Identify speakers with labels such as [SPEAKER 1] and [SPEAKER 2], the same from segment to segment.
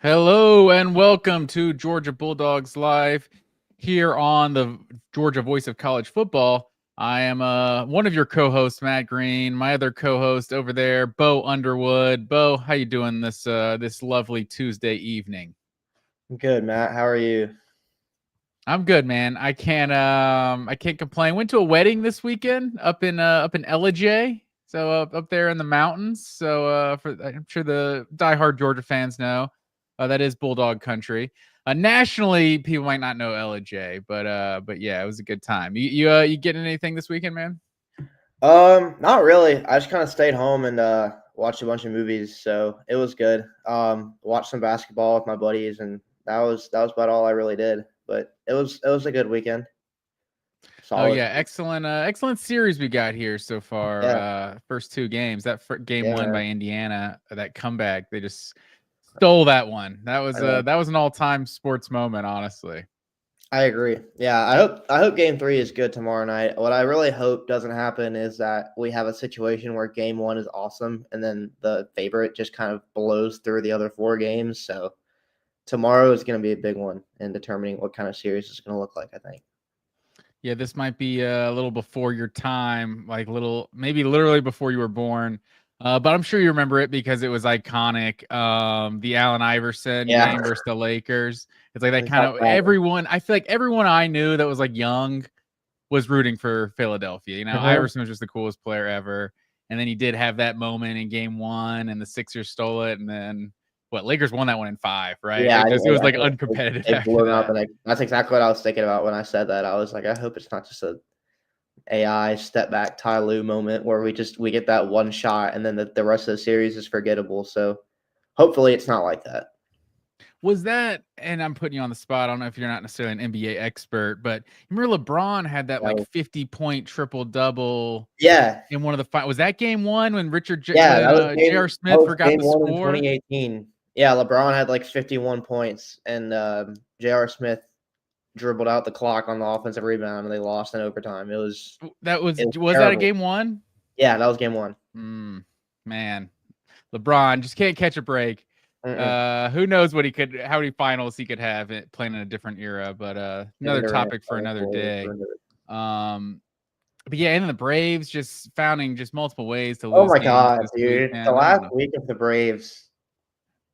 [SPEAKER 1] Hello and welcome to Georgia Bulldogs Live here on the Georgia Voice of College Football. I am one of your co-hosts, Matt Green. My other co-host over there, Bo Underwood. Bo, how you doing this lovely Tuesday evening?
[SPEAKER 2] Good, Matt. How are you?
[SPEAKER 1] I'm good, man. I can't complain. Went to a wedding this weekend up in Ellijay, so up there in the mountains. So I'm sure the diehard Georgia fans know that is Bulldog country. Nationally, people might not know Ellijay, but yeah, it was a good time. You getting anything this weekend, man?
[SPEAKER 2] Not really. I just kind of stayed home and watched a bunch of movies, so it was good. Watched some basketball with my buddies, and that was about all I really did. But it was a good weekend.
[SPEAKER 1] Oh
[SPEAKER 2] Solid.
[SPEAKER 1] yeah, excellent series we got here so far.
[SPEAKER 2] Yeah,
[SPEAKER 1] First two games. That game
[SPEAKER 2] yeah,
[SPEAKER 1] won
[SPEAKER 2] man.
[SPEAKER 1] by Indiana. That comeback, they just stole that one. That was an all-time sports moment, honestly.
[SPEAKER 2] I agree. Yeah, I hope Game 3 is good tomorrow night. What I really hope doesn't happen is that we have a situation where Game 1 is awesome, and then the favorite just kind of blows through the other 4 games. So tomorrow is going to be a big one in determining what kind of series it's going to look like, I think.
[SPEAKER 1] Yeah, this might be a little before your time, maybe literally before you were born. But I'm sure you remember it because it was iconic. The Allen Iverson
[SPEAKER 2] Yeah,
[SPEAKER 1] game versus the Lakers. It's like that
[SPEAKER 2] it's
[SPEAKER 1] kind
[SPEAKER 2] not
[SPEAKER 1] of
[SPEAKER 2] bad.
[SPEAKER 1] everyone. I feel like everyone I knew that was like young was rooting for Philadelphia. You know,
[SPEAKER 2] Mhm.
[SPEAKER 1] Iverson was just the coolest player ever. And then he did have that moment in game one, and the Sixers stole it. And then Lakers won that one in 5, right?
[SPEAKER 2] Yeah,
[SPEAKER 1] It was
[SPEAKER 2] I
[SPEAKER 1] like
[SPEAKER 2] think
[SPEAKER 1] uncompetitive
[SPEAKER 2] they
[SPEAKER 1] after
[SPEAKER 2] blew him up,
[SPEAKER 1] that.
[SPEAKER 2] and that's exactly what I was thinking about when I said that. I was like, I hope it's not just a AI step back Ty Lue moment where we get that one shot, and then the rest of the series is forgettable. So hopefully it's not like that.
[SPEAKER 1] Was that, and I'm putting you on the spot, I don't know if you're not necessarily an NBA expert, but remember LeBron had that like
[SPEAKER 2] So,
[SPEAKER 1] 50-point triple double
[SPEAKER 2] yeah,
[SPEAKER 1] in one of the fight. Was that game one when
[SPEAKER 2] yeah,
[SPEAKER 1] J.R.
[SPEAKER 2] that
[SPEAKER 1] Smith
[SPEAKER 2] was
[SPEAKER 1] forgot
[SPEAKER 2] game
[SPEAKER 1] the
[SPEAKER 2] one in
[SPEAKER 1] score?
[SPEAKER 2] 2018. Yeah, LeBron had like 51 points, and J.R. Smith dribbled out the clock on the offensive rebound, and they lost in overtime.
[SPEAKER 1] That
[SPEAKER 2] It was
[SPEAKER 1] was that a
[SPEAKER 2] terrible.
[SPEAKER 1] game one?
[SPEAKER 2] Yeah, that was game one.
[SPEAKER 1] Man, LeBron just can't catch a break.
[SPEAKER 2] Mm-mm.
[SPEAKER 1] Who knows how many finals he could have playing in a different era, but
[SPEAKER 2] Kevin
[SPEAKER 1] another
[SPEAKER 2] Durant
[SPEAKER 1] topic for
[SPEAKER 2] playing
[SPEAKER 1] another
[SPEAKER 2] for
[SPEAKER 1] day. Um, but yeah, and the Braves just finding just multiple ways to
[SPEAKER 2] Oh
[SPEAKER 1] lose
[SPEAKER 2] my
[SPEAKER 1] games
[SPEAKER 2] god,
[SPEAKER 1] this
[SPEAKER 2] dude. The
[SPEAKER 1] weekend. I don't
[SPEAKER 2] last
[SPEAKER 1] know.
[SPEAKER 2] week of the Braves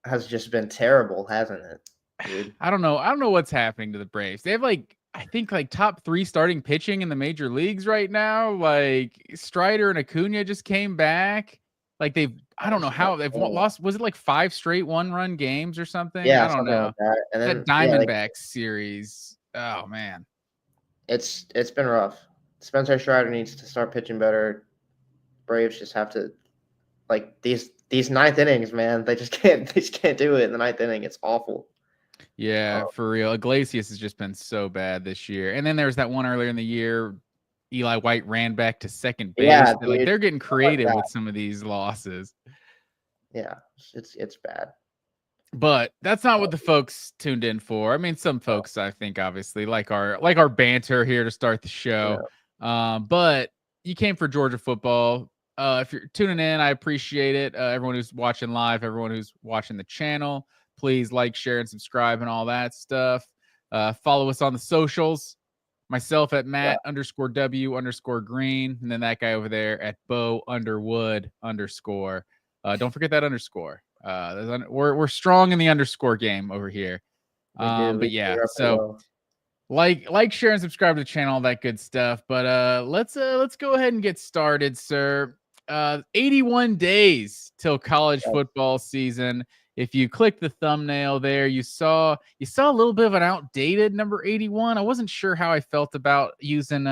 [SPEAKER 2] has just been terrible, hasn't it, dude?
[SPEAKER 1] I don't know. I don't know what's happening to the Braves. They have I think top 3 starting pitching in the major leagues right now. Like Strider and Acuna just came back. I don't know how they've lost. Was it like 5 straight 1-run games or something? I
[SPEAKER 2] Yeah,
[SPEAKER 1] don't
[SPEAKER 2] something like
[SPEAKER 1] know.
[SPEAKER 2] that. And
[SPEAKER 1] That
[SPEAKER 2] then yeah, like
[SPEAKER 1] Diamondbacks series. Oh man.
[SPEAKER 2] it's been rough. Spencer Strider needs to start pitching better. Braves just have to like these ninth innings, man. They just can't do it in the ninth inning. It's awful.
[SPEAKER 1] Yeah, for real. Iglesias has just been so bad this year. And then there was that one earlier in the year. Eli White ran back to second base.
[SPEAKER 2] Yeah, dude.
[SPEAKER 1] They're getting
[SPEAKER 2] Stuff like
[SPEAKER 1] creative
[SPEAKER 2] that.
[SPEAKER 1] with some of these losses.
[SPEAKER 2] Yeah, it's bad.
[SPEAKER 1] But that's not what the folks tuned in for. I mean, some
[SPEAKER 2] No,
[SPEAKER 1] folks I think obviously like our banter here to start the show.
[SPEAKER 2] no.
[SPEAKER 1] But you came for Georgia football. If you're tuning in, I appreciate it. Everyone who's watching live, everyone who's watching the channel, please like, share, and subscribe and all that stuff. Follow us on the socials. Myself at
[SPEAKER 2] Yeah.
[SPEAKER 1] Matt_W_Green, and then that guy over there at Bo Underwood_. Don't forget that underscore. We're strong in the underscore game over here.
[SPEAKER 2] We do.
[SPEAKER 1] But
[SPEAKER 2] We
[SPEAKER 1] yeah,
[SPEAKER 2] rep it
[SPEAKER 1] so
[SPEAKER 2] well.
[SPEAKER 1] share, and subscribe to the channel, all that good stuff. But let's go ahead and get started, sir. 81 days till college
[SPEAKER 2] Yeah.
[SPEAKER 1] football season. If you click the thumbnail there, you saw a little bit of an outdated number 81. I wasn't sure how I felt about using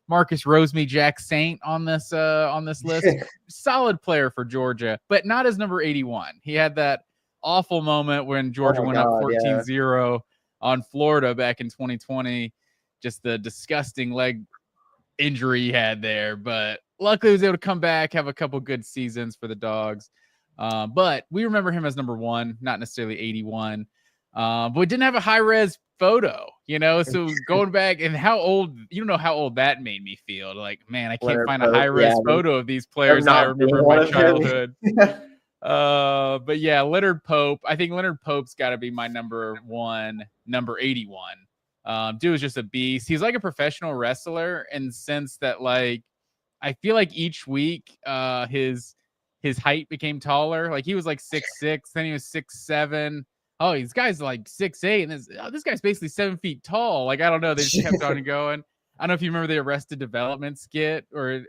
[SPEAKER 1] Marcus Rosemy-Jack Saint on this list. Solid player for Georgia, but not as number 81. He had that awful moment when
[SPEAKER 2] Oh
[SPEAKER 1] Georgia
[SPEAKER 2] my
[SPEAKER 1] went up
[SPEAKER 2] god, yeah.
[SPEAKER 1] 14-0 on Florida back in 2020. Just the disgusting leg injury he had there, but luckily he was able to come back, have a couple good seasons for the Dogs. But we remember him as number 1, not necessarily 81. But we didn't have a high res photo, so going back, and how old, how old that made me feel. Like, man, I can't
[SPEAKER 2] Leonard
[SPEAKER 1] find a high
[SPEAKER 2] Pope, yeah,
[SPEAKER 1] res photo of these
[SPEAKER 2] of
[SPEAKER 1] players that I
[SPEAKER 2] not being
[SPEAKER 1] remember in
[SPEAKER 2] one
[SPEAKER 1] my
[SPEAKER 2] of them.
[SPEAKER 1] childhood. But yeah, Leonard Pope. I think Leonard Pope's got to be my number 81. Dude is just a beast. He's like a professional wrestler in the sense that, like, I feel like each week, his height became taller. Like he was like 6'6", then he was 6'7". Oh, these guys like 6'8", and this guy's basically 7 feet tall. Like I don't know, they just kept on going. I don't know if you remember the Arrested Development skit or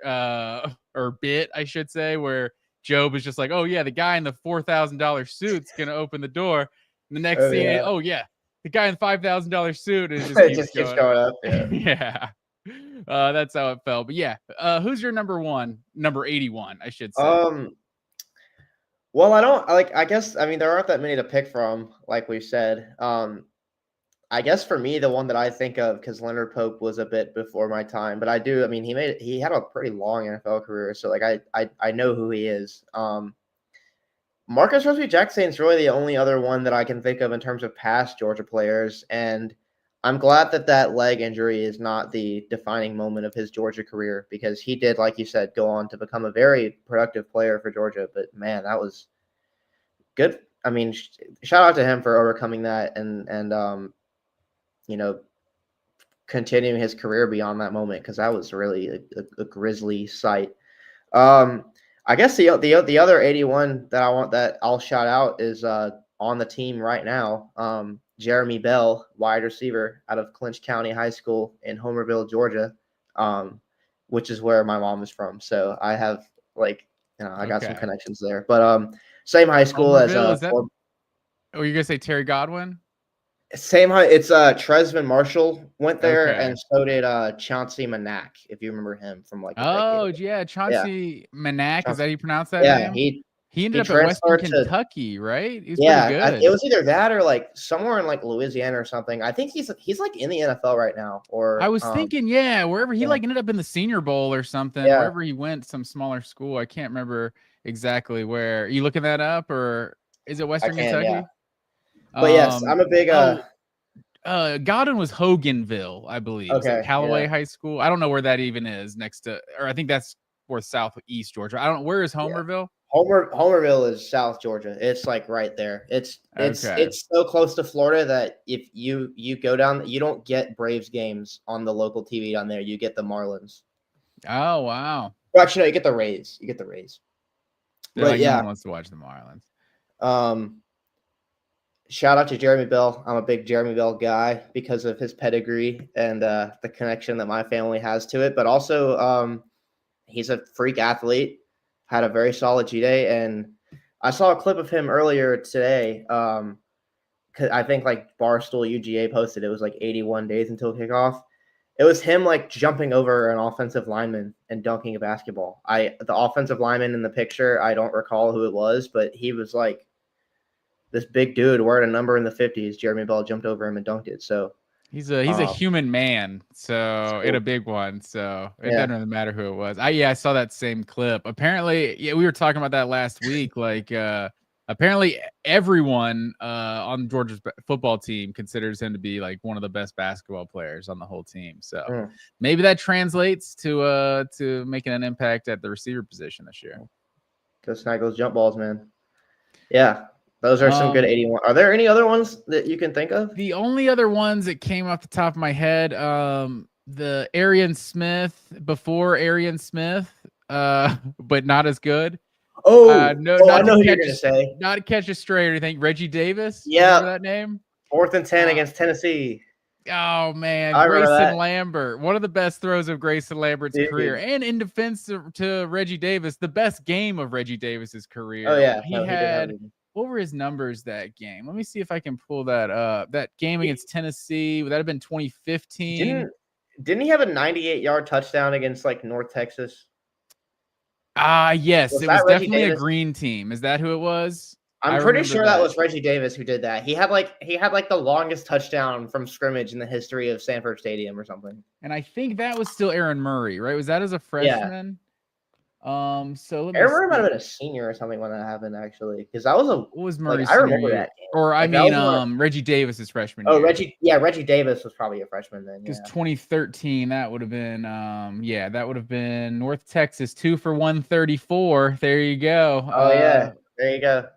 [SPEAKER 1] bit, I should say, where Job was just like, "Oh yeah, the guy in the $4,000 suit's gonna open the door." And the next scene, the guy in the $5,000 suit is just
[SPEAKER 2] It just keeps going up. Yeah.
[SPEAKER 1] yeah. That's how it felt. But yeah, who's your number 81, I should say.
[SPEAKER 2] Well, I don't like. I guess there aren't that many to pick from, like we said. I guess for me, the one that I think of, because Leonard Pope was a bit before my time, but I do. I mean, he had a pretty long NFL career, so like I know who he is. Marcus Rosby-Jackson is really the only other one that I can think of in terms of past Georgia players, and I'm glad that leg injury is not the defining moment of his Georgia career, because he did, like you said, go on to become a very productive player for Georgia. But man, that was good. I mean, shout out to him for overcoming that and continuing his career beyond that moment, because that was really a grisly sight. I guess the other 81 that I'll shout out is on the team right now. Jeremy Bell, wide receiver out of Clinch County High School in Homerville, Georgia, which is where my mom is from. So I have I got some connections there. But same high school
[SPEAKER 1] Homerville,
[SPEAKER 2] as
[SPEAKER 1] is that? Oh, you're gonna say Terry Godwin?
[SPEAKER 2] Same high. It's Tresvant Marshall went there, and so did Chauncey Manak, if you remember him from like.
[SPEAKER 1] Chauncey Manak. Is that how you pronounce that name? He ended up at Western Kentucky, right? He was pretty good.
[SPEAKER 2] It was either that or like somewhere in like Louisiana or something. I think he's like in the NFL right now. Or
[SPEAKER 1] I was thinking, wherever he like ended up in the Senior Bowl or something. Wherever he went, some smaller school. I can't remember exactly where. Are you looking that up, or is it Western Kentucky?
[SPEAKER 2] Yeah. But yes, I'm a big.
[SPEAKER 1] Godwin was Hoganville, I believe.
[SPEAKER 2] Okay,
[SPEAKER 1] Callaway High School. I don't know where that even is next to, or I think that's for southeast Georgia. I don't know. Where is Homerville?
[SPEAKER 2] Homerville is South Georgia. It's like right there. It's so close to Florida that if you go down, you don't get Braves games on the local TV down there. You get the Marlins.
[SPEAKER 1] Oh wow.
[SPEAKER 2] Well, actually, no, you get the Rays.
[SPEAKER 1] But like, no one wants to watch the Marlins.
[SPEAKER 2] Shout out to Jeremy Bell. I'm a big Jeremy Bell guy because of his pedigree and the connection that my family has to it. But also, he's a freak athlete. Had a very solid G-Day, and I saw a clip of him earlier today. Cause I think like Barstool UGA posted it was like 81 days until kickoff. It was him like jumping over an offensive lineman and dunking a basketball. The offensive lineman in the picture, I don't recall who it was, but he was like this big dude wearing a number in the 50s. Jeremy Bell jumped over him and dunked it. So
[SPEAKER 1] he's a human man, so in a big one. So it doesn't really matter who it was. I saw that same clip. Apparently, we were talking about that last week. Like, apparently everyone on Georgia's football team considers him to be like one of the best basketball players on the whole team. So maybe that translates to making an impact at the receiver position this year.
[SPEAKER 2] Go snag those jump balls, man. Yeah. Those are some good 81. Are there any other ones that you can think of?
[SPEAKER 1] The only other ones that came off the top of my head, the Arian Smith, before Arian Smith, but not as good.
[SPEAKER 2] I know who you're going to say.
[SPEAKER 1] Not to catch a stray or anything. Reggie Davis?
[SPEAKER 2] Yeah.
[SPEAKER 1] Remember that name?
[SPEAKER 2] 4th and 10 against Tennessee.
[SPEAKER 1] Oh, man. Grayson Lambert. One of the best throws of Grayson Lambert's career. And in defense to Reggie Davis, the best game of Reggie Davis's career.
[SPEAKER 2] Oh, yeah.
[SPEAKER 1] He had... What were his numbers that game? Let me see if I can pull that up. That game against Tennessee, would that have been 2015?
[SPEAKER 2] Didn't he have a 98-yard touchdown against like North Texas?
[SPEAKER 1] Yes. It was definitely a green team. Is that who it was?
[SPEAKER 2] I'm pretty sure that was Reggie Davis who did that. He had like the longest touchdown from scrimmage in the history of Sanford Stadium or something.
[SPEAKER 1] And I think that was still Aaron Murray, right? Was that as a freshman? Yeah. So
[SPEAKER 2] Aaron Murray might have been a senior or something when that happened, actually, because that was
[SPEAKER 1] what was Murray's
[SPEAKER 2] I remember that game.
[SPEAKER 1] Or I mean, Reggie Davis's freshman year.
[SPEAKER 2] Reggie Davis was probably a freshman then.
[SPEAKER 1] Because 2013, that would have been that would have been North Texas 2 for 134. There you go.
[SPEAKER 2] There you go.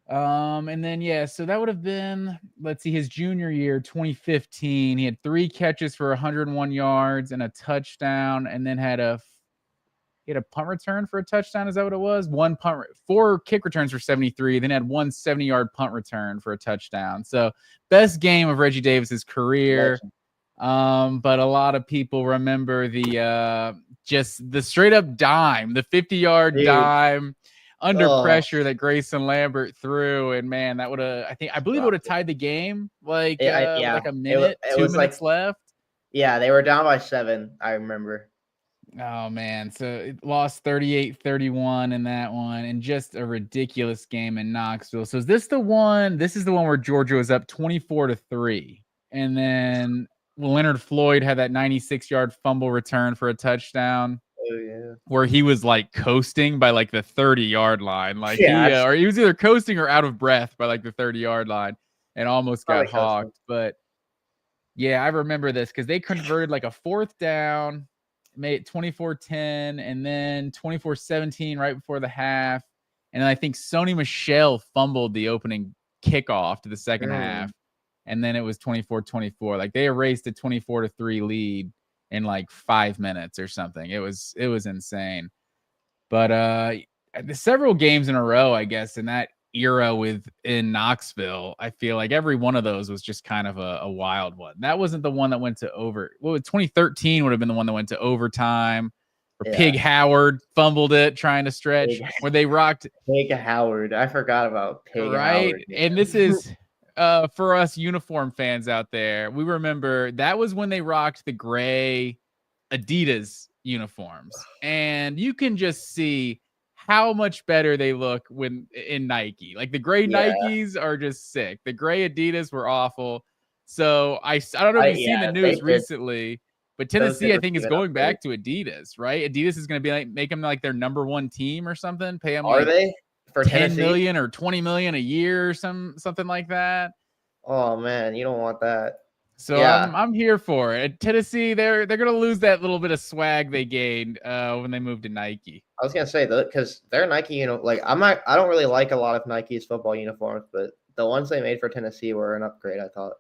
[SPEAKER 1] And then so that would have been, let's see, his junior year, 2015. He had 3 catches for 101 yards and a touchdown, and then had a punt return for a touchdown. Is that what it was? 4 kick returns for 73, then had 1 70-yard punt return for a touchdown. So best game of Reggie Davis's career. But a lot of people remember just the straight up dime, the 50-yard dime under pressure that Grayson Lambert threw. And man, that would have, I believe it would have tied the game like a minute, 2 minutes left.
[SPEAKER 2] Yeah, they were down by 7, I remember.
[SPEAKER 1] Oh man, so it lost 38-31 in that one, and just a ridiculous game in Knoxville. So is this the one? This is the one where Georgia was up 24-3, and then Leonard Floyd had that 96-yard fumble return for a touchdown.
[SPEAKER 2] Oh yeah,
[SPEAKER 1] where he was like coasting by like the 30-yard line, like or he was either coasting or out of breath by like the 30-yard line, and almost got hawked. But yeah, I remember this because they converted like a 4th down, made it 24-10, and then 24-17 right before the half. And then I think Sony Michel fumbled the opening kickoff to the second half. And then it was 24-24. Like they erased a 24-3 lead in like 5 minutes or something. It was insane. But several games in a row, I guess, in that era in Knoxville, I feel like every one of those was just kind of a wild one. That wasn't the one that went to 2013 would have been the one that went to overtime, where Pig Howard fumbled it trying to stretch, where they rocked
[SPEAKER 2] Pig Howard. I forgot about Pig Howard.
[SPEAKER 1] And this is for us uniform fans out there, we remember that was when they rocked the gray Adidas uniforms, and you can just see how much better they look when in Nike. Like the gray Nikes are just sick. The gray Adidas were awful. So I don't know if you've seen the news recently, but Tennessee I think is going back to Adidas, right? Adidas is going to be like make them like their #1 team or something. Pay them
[SPEAKER 2] they
[SPEAKER 1] for 10 million or 20 million a year or something like that.
[SPEAKER 2] Oh man, you don't want that.
[SPEAKER 1] So I'm here for it. Tennessee, they're gonna lose that little bit of swag they gained when they moved to Nike.
[SPEAKER 2] I was gonna say that because their Nike, like I don't really like a lot of Nike's football uniforms, but the ones they made for Tennessee were an upgrade. I thought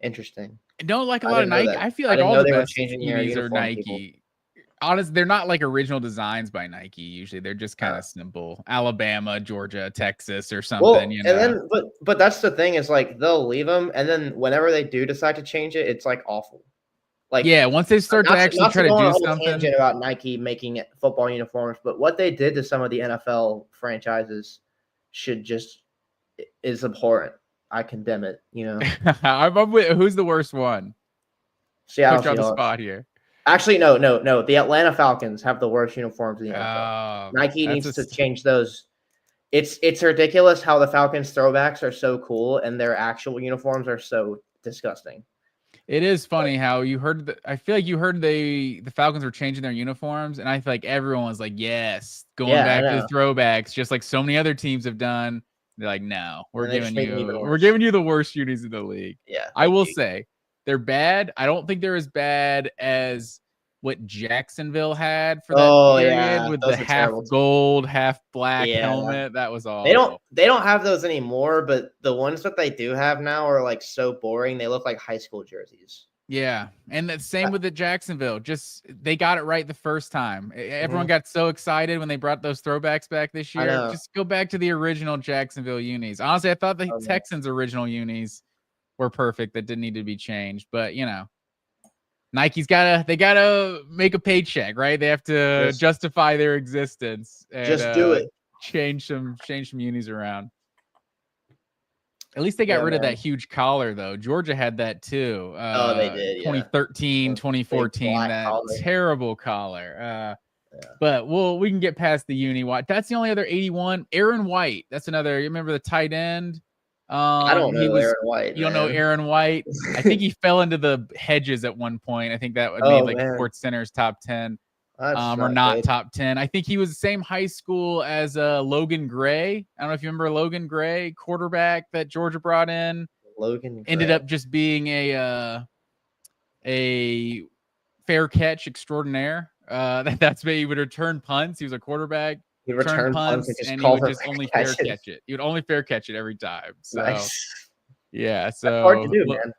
[SPEAKER 2] interesting.
[SPEAKER 1] I don't like a lot of Nike. I feel like all the best unis are Nike. Honestly, they're not like original designs by Nike. Usually, they're just kind of simple. Alabama, Georgia, Texas, or something.
[SPEAKER 2] Well, and then, but that's the thing is like they'll leave them, and then whenever they do decide to change it, it's like awful. Like
[SPEAKER 1] once they start to actually try to do something
[SPEAKER 2] about Nike making football uniforms, but what they did to some of the NFL franchises is abhorrent. I condemn it.
[SPEAKER 1] Who's the worst one?
[SPEAKER 2] Seattle
[SPEAKER 1] Seahawks. On the spot here.
[SPEAKER 2] Actually, no. The Atlanta Falcons have the worst uniforms in the NFL. Nike needs to change those. It's ridiculous how the Falcons throwbacks are so cool and their actual uniforms are so disgusting.
[SPEAKER 1] It is funny how you heard. I feel like you heard the Falcons were changing their uniforms, and I feel like everyone was like, "Yes, going back to the throwbacks," just like so many other teams have done. They're like, "No, we're giving you the worst unis in the league."
[SPEAKER 2] Yeah,
[SPEAKER 1] I will say they're bad. I don't think they're as bad as what Jacksonville had for that period with the half gold, half black helmet. That was all.
[SPEAKER 2] They don't have those anymore, but the ones that they do have now are like so boring. They look like high school jerseys.
[SPEAKER 1] Yeah, and the same with the Jacksonville. Just they got it right the first time. Everyone got so excited when they brought those throwbacks back this year. Just go back to the original Jacksonville unis. Honestly, I thought the Texans' original unis were perfect. That didn't need to be changed, but Nike's gotta make a paycheck, right? They have to justify their existence. And,
[SPEAKER 2] just do it.
[SPEAKER 1] Change some unis around. At least they got rid of that huge collar, though. Georgia had that too.
[SPEAKER 2] They did.
[SPEAKER 1] 2013, 2014, that terrible collar. But we can get past the uni. That's the only other 81. Aaron White. That's another. You remember the tight end?
[SPEAKER 2] I don't know Aaron White.
[SPEAKER 1] You don't know Aaron White? I think he fell into the hedges at one point. I think that would be like Sports Center's top 10, or not top 10. I think he was the same high school as Logan Gray. I don't know if you remember Logan Gray, quarterback that Georgia brought in.
[SPEAKER 2] Logan Gray
[SPEAKER 1] ended up just being a fair catch extraordinaire. That's why he would return punts. He was a quarterback.
[SPEAKER 2] He
[SPEAKER 1] return
[SPEAKER 2] returned punts and
[SPEAKER 1] punts,
[SPEAKER 2] just
[SPEAKER 1] and he
[SPEAKER 2] called
[SPEAKER 1] would
[SPEAKER 2] for
[SPEAKER 1] just
[SPEAKER 2] fair
[SPEAKER 1] only fair
[SPEAKER 2] catches.
[SPEAKER 1] catch it. He would only fair catch it every time. So
[SPEAKER 2] Nice.
[SPEAKER 1] yeah,
[SPEAKER 2] That's hard to
[SPEAKER 1] so
[SPEAKER 2] do, man.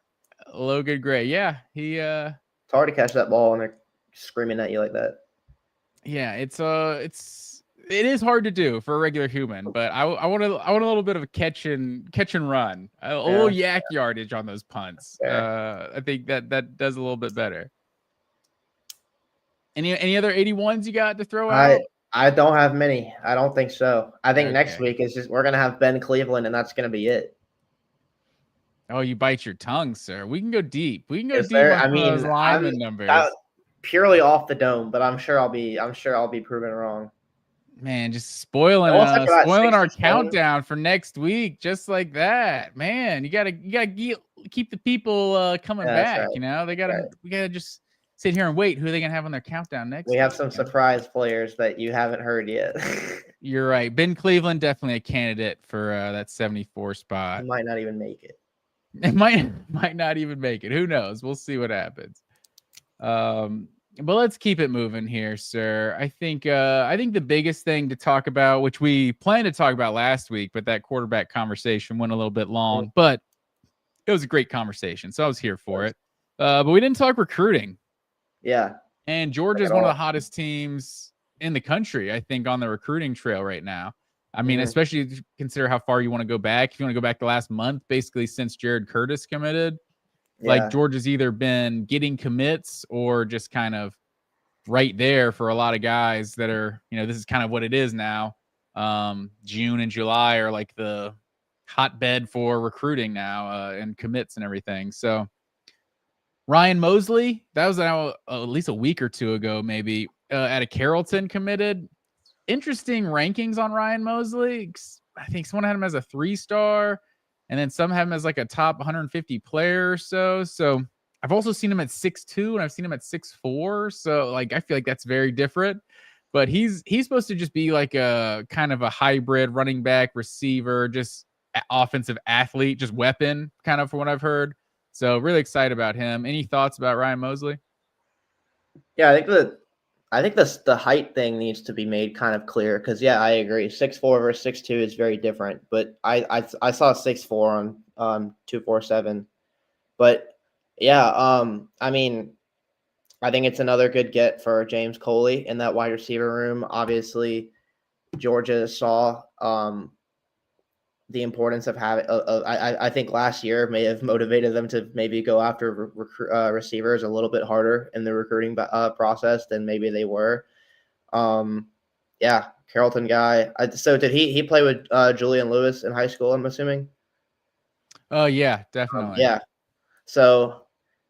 [SPEAKER 1] Logan Gray. Yeah,
[SPEAKER 2] It's hard to catch that ball when they're screaming at you like that.
[SPEAKER 1] Yeah, it is hard to do for a regular human, but I want a little bit of a catch and run, a little yak yardage on those punts. I think that does a little bit better. Any other 81s you got to throw out?
[SPEAKER 2] I don't have many. I don't think so. I think next
[SPEAKER 1] Okay.
[SPEAKER 2] week is just we're gonna have Ben Cleveland, and that's gonna be it.
[SPEAKER 1] Oh, you bite your tongue, sir. We can go deep. We can go
[SPEAKER 2] Is
[SPEAKER 1] deep
[SPEAKER 2] there?
[SPEAKER 1] on
[SPEAKER 2] I
[SPEAKER 1] some of those
[SPEAKER 2] mean,
[SPEAKER 1] lineman numbers.
[SPEAKER 2] Purely off the dome, but I'm sure I'll be proven wrong.
[SPEAKER 1] Man, just spoiling
[SPEAKER 2] Almost like about
[SPEAKER 1] spoiling our
[SPEAKER 2] 67.
[SPEAKER 1] countdown for next week, just like that. Man, you gotta keep the people coming
[SPEAKER 2] Yeah, that's
[SPEAKER 1] back.
[SPEAKER 2] right.
[SPEAKER 1] You know, we gotta just sit here and wait. Who are they gonna have on their countdown next?
[SPEAKER 2] We have
[SPEAKER 1] week,
[SPEAKER 2] some
[SPEAKER 1] you know?
[SPEAKER 2] surprise players that you haven't heard yet.
[SPEAKER 1] You're right. Ben Cleveland definitely a candidate for that 74 spot.
[SPEAKER 2] He might not even make it.
[SPEAKER 1] It might not even make it. Who knows? We'll see what happens. But let's keep it moving here, sir. I think the biggest thing to talk about, which we planned to talk about last week, but that quarterback conversation went a little bit long, but it was a great conversation, so I was here for it. But we didn't talk recruiting.
[SPEAKER 2] Yeah.
[SPEAKER 1] And Georgia is one of the hottest teams in the country, I think, on the recruiting trail right now. I mean, especially if you consider how far you want to go back. If you want to go back the last month, basically since Jared Curtis committed, like Georgia's either been getting commits or just kind of right there for a lot of guys that are, this is kind of what it is now. June and July are like the hotbed for recruiting now and commits and everything. So Ryan Mosley, that was now at least a week or two ago, maybe at a Carrollton committed. Interesting rankings on Ryan Mosley. I think someone had him as a 3-star, and then some have him as like a top 150 player or so. So I've also seen him at 6'2", and I've seen him at 6'4". So like I feel like that's very different. But he's supposed to just be like a kind of a hybrid running back, receiver, just offensive athlete, just weapon, kind of from what I've heard. So really excited about him. Any thoughts about Ryan Mosley?
[SPEAKER 2] Yeah, I think the height thing needs to be made kind of clear because I agree. 6'4" versus 6'2" is very different. But I saw 6'4" on 247. But I mean, I think it's another good get for James Coley in that wide receiver room. Obviously, Georgia saw the importance of having. I think last year may have motivated them to maybe go after receivers a little bit harder in the recruiting process than maybe they were. Carrollton guy. So did he play with Julian Lewis in high school? I'm assuming.
[SPEAKER 1] Oh yeah, definitely.
[SPEAKER 2] So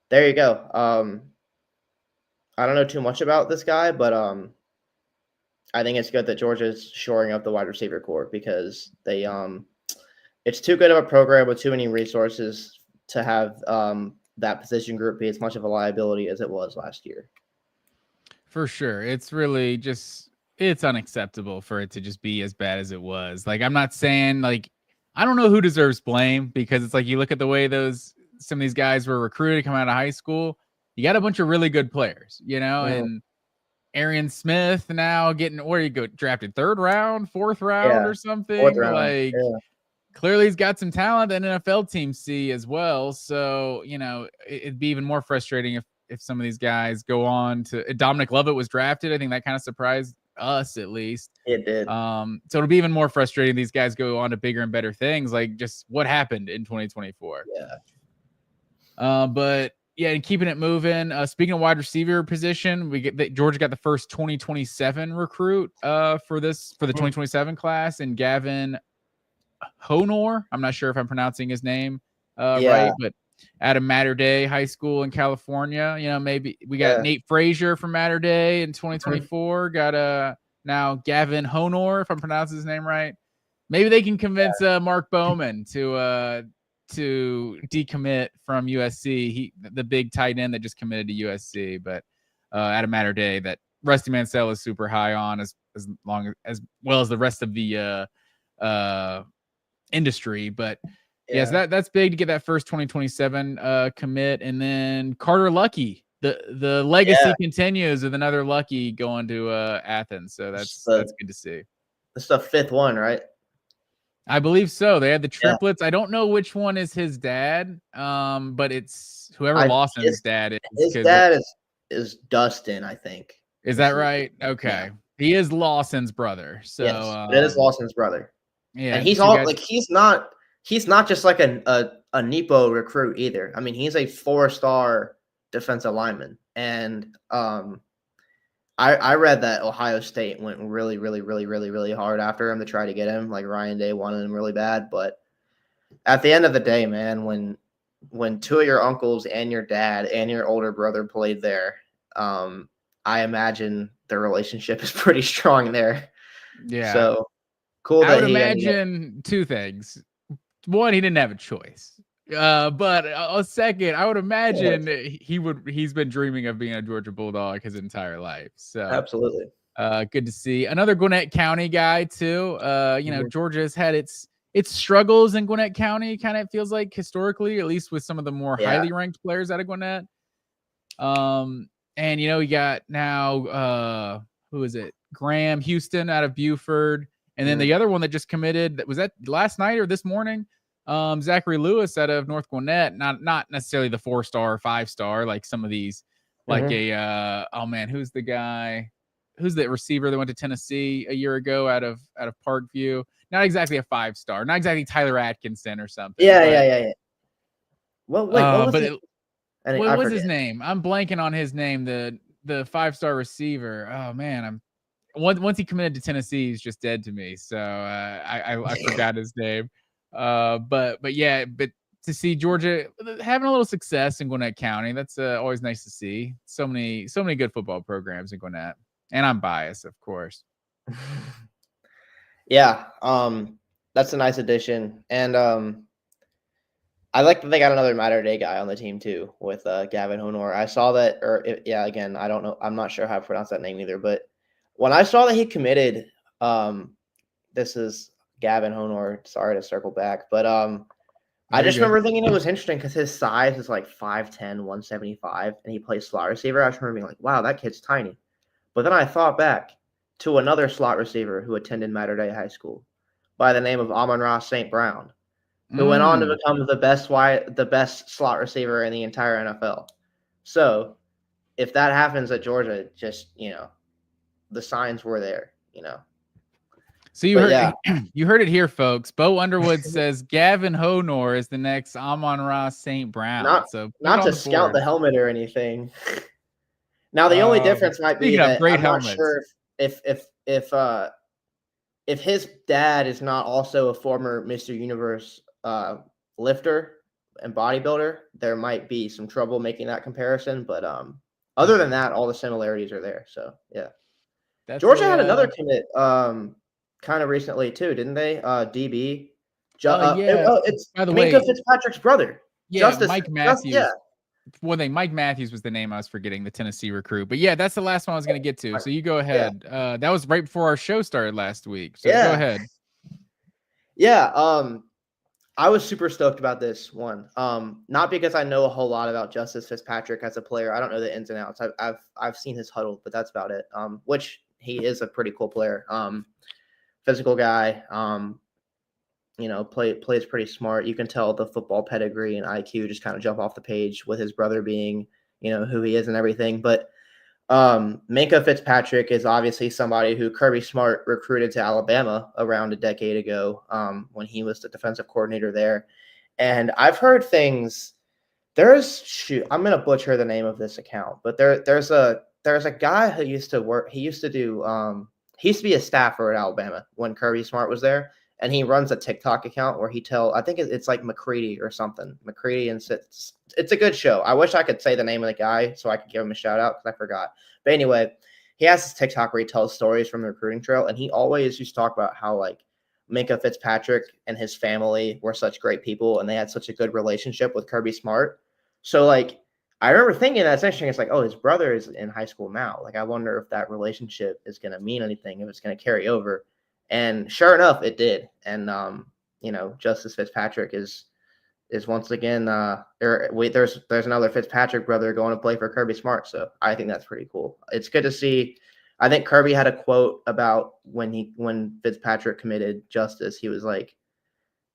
[SPEAKER 2] there you go. I don't know too much about this guy, but I think it's good that Georgia's shoring up the wide receiver core because they it's too good of a program with too many resources to have that position group be as much of a liability as it was last year.
[SPEAKER 1] For sure. It's really it's unacceptable for it to just be as bad as it was. Like, I'm not saying I don't know who deserves blame because it's like you look at the way some of these guys were recruited coming out of high school. You got a bunch of really good players, and Arian Smith now getting where you go drafted 3rd round, 4th round or something.
[SPEAKER 2] 4th round.
[SPEAKER 1] Clearly he's got some talent that NFL teams see as well. So, it'd be even more frustrating if some of these guys go on to Dominic Lovett was drafted. I think that kind of surprised us at least.
[SPEAKER 2] It did.
[SPEAKER 1] So it'll be even more frustrating. These guys go on to bigger and better things. Like just what happened in 2024. But yeah, and keeping it moving. Speaking of wide receiver position, Georgia got the first 2027 recruit for the 2027 class, and Gavin Honor. I'm not sure if I'm pronouncing his name right, but out of Mater Dei High School in California. Maybe we got Nate Frazier from Mater Dei in 2024. Got now Gavin Honor, if I'm pronouncing his name right. Maybe they can convince Mark Bowman to decommit from USC. The big tight end that just committed to USC, but out of Mater Dei that Rusty Mansell is super high on as well as the rest of the industry. But yes, that's big to get that first 2027 commit. And then Carter Lucky, the legacy continues with another Lucky going to Athens. So that's good to see.
[SPEAKER 2] It's the fifth one, right?
[SPEAKER 1] I believe so. They had the triplets. I don't know which one is his dad, but it's whoever Lawson's dad is.
[SPEAKER 2] His dad is Dustin, I think.
[SPEAKER 1] Is that right? Okay.
[SPEAKER 2] Yeah.
[SPEAKER 1] He is Lawson's brother. So
[SPEAKER 2] Yes, it is Lawson's brother.
[SPEAKER 1] yeah,
[SPEAKER 2] And he's he's not just like a Nepo recruit either. I mean, he's a 4-star defensive lineman. And I read that Ohio State went really, really, really, really, really hard after him to try to get him. Like Ryan Day wanted him really bad. But at the end of the day, man, when two of your uncles and your dad and your older brother played there, I imagine the relationship is pretty strong there.
[SPEAKER 1] Yeah.
[SPEAKER 2] So cool.
[SPEAKER 1] I would imagine two things. One, he didn't have a choice. But a second, I would imagine he's been dreaming of being a Georgia Bulldog his entire life. So
[SPEAKER 2] absolutely.
[SPEAKER 1] Good to see. Another Gwinnett County guy too. Georgia has had its struggles in Gwinnett County, kind of feels like historically, at least with some of the more highly ranked players out of Gwinnett. And you got now who is it? Graham Houston out of Buford. And then the other one that just committed, was that last night or this morning? Zachary Lewis out of North Gwinnett, not necessarily the 4-star or 5-star like some of these, like who's the guy? Who's the receiver that went to Tennessee a year ago out of Parkview? Not exactly a 5-star, not exactly Tyler Atkinson or something.
[SPEAKER 2] Yeah. Well, wait,
[SPEAKER 1] what was his name? I'm blanking on his name. The 5-star receiver. Oh man, once he committed to Tennessee, he's just dead to me. So I forgot his name. But to see Georgia having a little success in Gwinnett County, that's always nice to see. So many good football programs in Gwinnett, and I'm biased, of course.
[SPEAKER 2] Yeah, that's a nice addition, and I like that they got another Mater Day guy on the team too with Gavin Honor. I saw that, again, I don't know, I'm not sure how to pronounce that name either, but when I saw that he committed, this is Gavin Honor. Sorry to circle back, but I just remember thinking it was interesting because his size is like 5'10", 175, and he plays slot receiver. I just remember being like, wow, that kid's tiny. But then I thought back to another slot receiver who attended Mater Day High School by the name of Amon-Ra St. Brown, who went on to become the best slot receiver in the entire NFL. So if that happens at Georgia, just, the signs were there,
[SPEAKER 1] So you heard it here, folks. Bo Underwood says Gavin Honor is the next Amon-Ra St. Brown.
[SPEAKER 2] Not to scout the helmet or anything. Now the only difference might be that I'm not sure if his dad is not also a former Mr. Universe lifter and bodybuilder, there might be some trouble making that comparison. But other than that, all the similarities are there. So yeah, Georgia had another commit kind of recently too, didn't they? DB. It's by the way, Fitzpatrick's brother.
[SPEAKER 1] Yeah, Mike Matthews. Mike Matthews was the name I was forgetting, the Tennessee recruit. But yeah, that's the last one I was going to get to. So you go ahead. Yeah. That was right before our show started last week. So go ahead.
[SPEAKER 2] Yeah. I was super stoked about this one. Not because I know a whole lot about Justice Fitzpatrick as a player. I don't know the ins and outs. I've seen his huddle, but that's about it. Which he is a pretty cool player. Physical guy. Plays pretty smart. You can tell the football pedigree and IQ just kind of jump off the page with his brother being, who he is and everything. But Minkah Fitzpatrick is obviously somebody who Kirby Smart recruited to Alabama around a decade ago when he was the defensive coordinator there. And I've heard things. I'm going to butcher the name of this account, but there's a guy who used to work. He used to be a staffer at Alabama when Kirby Smart was there. And he runs a TikTok account where I think it's like McCready or something. McCready and it's a good show. I wish I could say the name of the guy so I could give him a shout out because I forgot. But anyway, he has this TikTok where he tells stories from the recruiting trail. And he always used to talk about how like Minkah Fitzpatrick and his family were such great people and they had such a good relationship with Kirby Smart. So like, I remember thinking that's interesting. It's like, oh, his brother is in high school now. Like, I wonder if that relationship is going to mean anything, if it's going to carry over. And sure enough, it did. And Justice Fitzpatrick is once again there's another Fitzpatrick brother going to play for Kirby Smart. So I think that's pretty cool. It's good to see. I think Kirby had a quote about when Fitzpatrick committed Justice. He was like,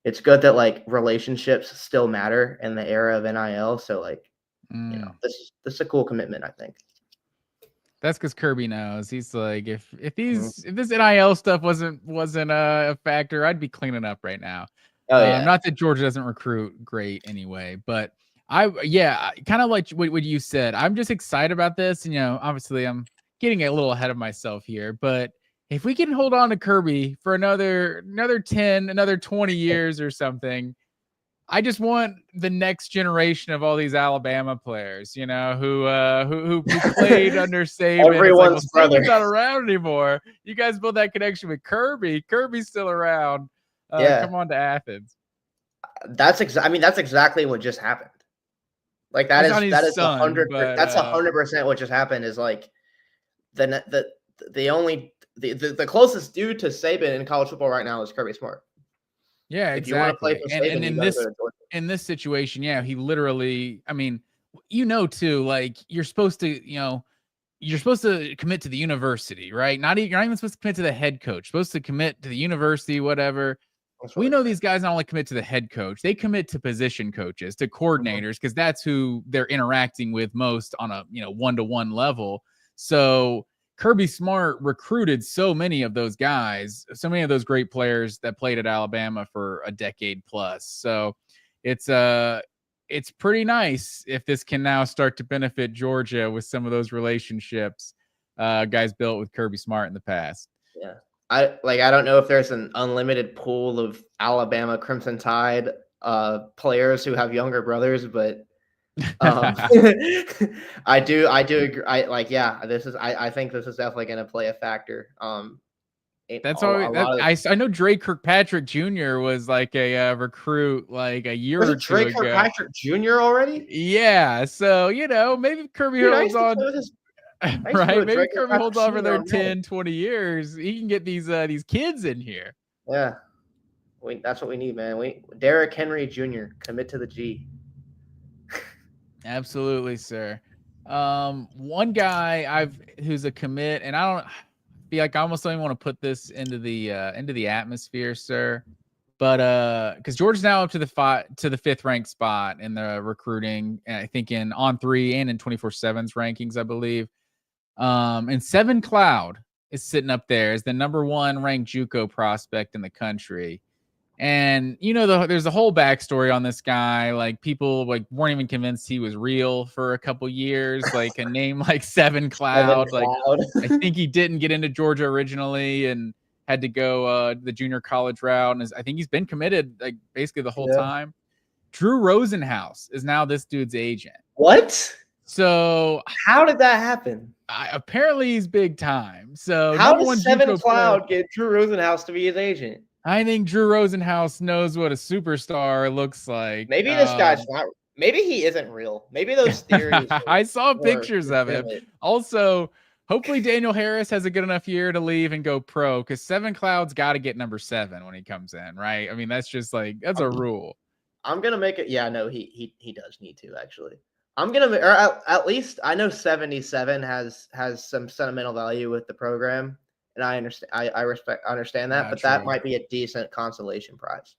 [SPEAKER 2] it's good that like relationships still matter in the era of NIL. So like, this is a cool commitment, I think.
[SPEAKER 1] That's because Kirby knows. He's like, if this
[SPEAKER 2] Mm-hmm.
[SPEAKER 1] NIL stuff wasn't a factor, I'd be cleaning up right now.
[SPEAKER 2] Oh yeah.
[SPEAKER 1] Not that Georgia doesn't recruit great anyway, but kind of like what you said. I'm just excited about this. And, obviously I'm getting a little ahead of myself here, but if we can hold on to Kirby for another 10, another 20 years or something, I just want the next generation of all these Alabama players, who played under Saban.
[SPEAKER 2] Everyone's
[SPEAKER 1] it's like, well,
[SPEAKER 2] brother.
[SPEAKER 1] Saban's not around anymore. You guys build that connection with Kirby. Kirby's still around. Come on to Athens.
[SPEAKER 2] That's exactly what just happened. Like that is 100%. That's 100% what just happened. Is like the closest dude to Saban in college football right now is Kirby Smart.
[SPEAKER 1] Yeah,
[SPEAKER 2] if you want to play for Saban,
[SPEAKER 1] in this situation, he literally, too, like you're supposed to commit to the university, right? You're not even supposed to commit to the head coach. You're supposed to commit to the university, whatever. We know these guys not only commit to the head coach, they commit to position coaches, to coordinators, because that's who they're interacting with most on a one-to-one level. So Kirby Smart recruited so many of those guys, so many of those great players that played at Alabama for a decade plus. So it's pretty nice if this can now start to benefit Georgia with some of those relationships guys built with Kirby Smart in the past.
[SPEAKER 2] Yeah. I don't know if there's an unlimited pool of Alabama Crimson Tide players who have younger brothers, but I do agree. I think this is definitely going to play a factor.
[SPEAKER 1] That's I know Drake Kirkpatrick Jr. was like a recruit like a year or two
[SPEAKER 2] Drake
[SPEAKER 1] ago.
[SPEAKER 2] Kirkpatrick Jr. already?
[SPEAKER 1] Yeah, so maybe Kirby holds on. Right, maybe Kirby holds on for their 10, 20 years. He can get these kids in here.
[SPEAKER 2] Yeah, that's what we need, man. Derrick Henry Jr. commit to the G.
[SPEAKER 1] Absolutely, sir. One guy who's a commit, and I don't feel like I almost don't even want to put this into the atmosphere, sir. But because Georgia's now up to the 5th ranked spot in the recruiting, and I think in On3 and in 24/7's rankings, I believe. And Seven Cloud is sitting up there as the #1 ranked JUCO prospect in the country. And there's a whole backstory on this guy. Like people weren't even convinced he was real for a couple years. Like a name like Seven Cloud. Like I think he didn't get into Georgia originally and had to go the junior college route. And I think he's been committed like basically the whole time. Drew Rosenhaus is now this dude's agent.
[SPEAKER 2] What?
[SPEAKER 1] So
[SPEAKER 2] how did that happen?
[SPEAKER 1] Apparently he's big time. So
[SPEAKER 2] how does Seven Cloud get Drew Rosenhaus to be his agent?
[SPEAKER 1] I think Drew Rosenhaus knows what a superstar looks like.
[SPEAKER 2] Maybe this guy's not. Maybe he isn't real. Maybe those theories.
[SPEAKER 1] I saw pictures of him. Also, hopefully Daniel Harris has a good enough year to leave and go pro, because Seven Cloud's got to get #7 when he comes in, right? I mean, that's just that's a rule.
[SPEAKER 2] I'm gonna make it. Yeah, no, he does need to actually. I'm gonna, or at least I know 77 has some sentimental value with the program, and I understand. I understand that, but that might be a decent consolation prize.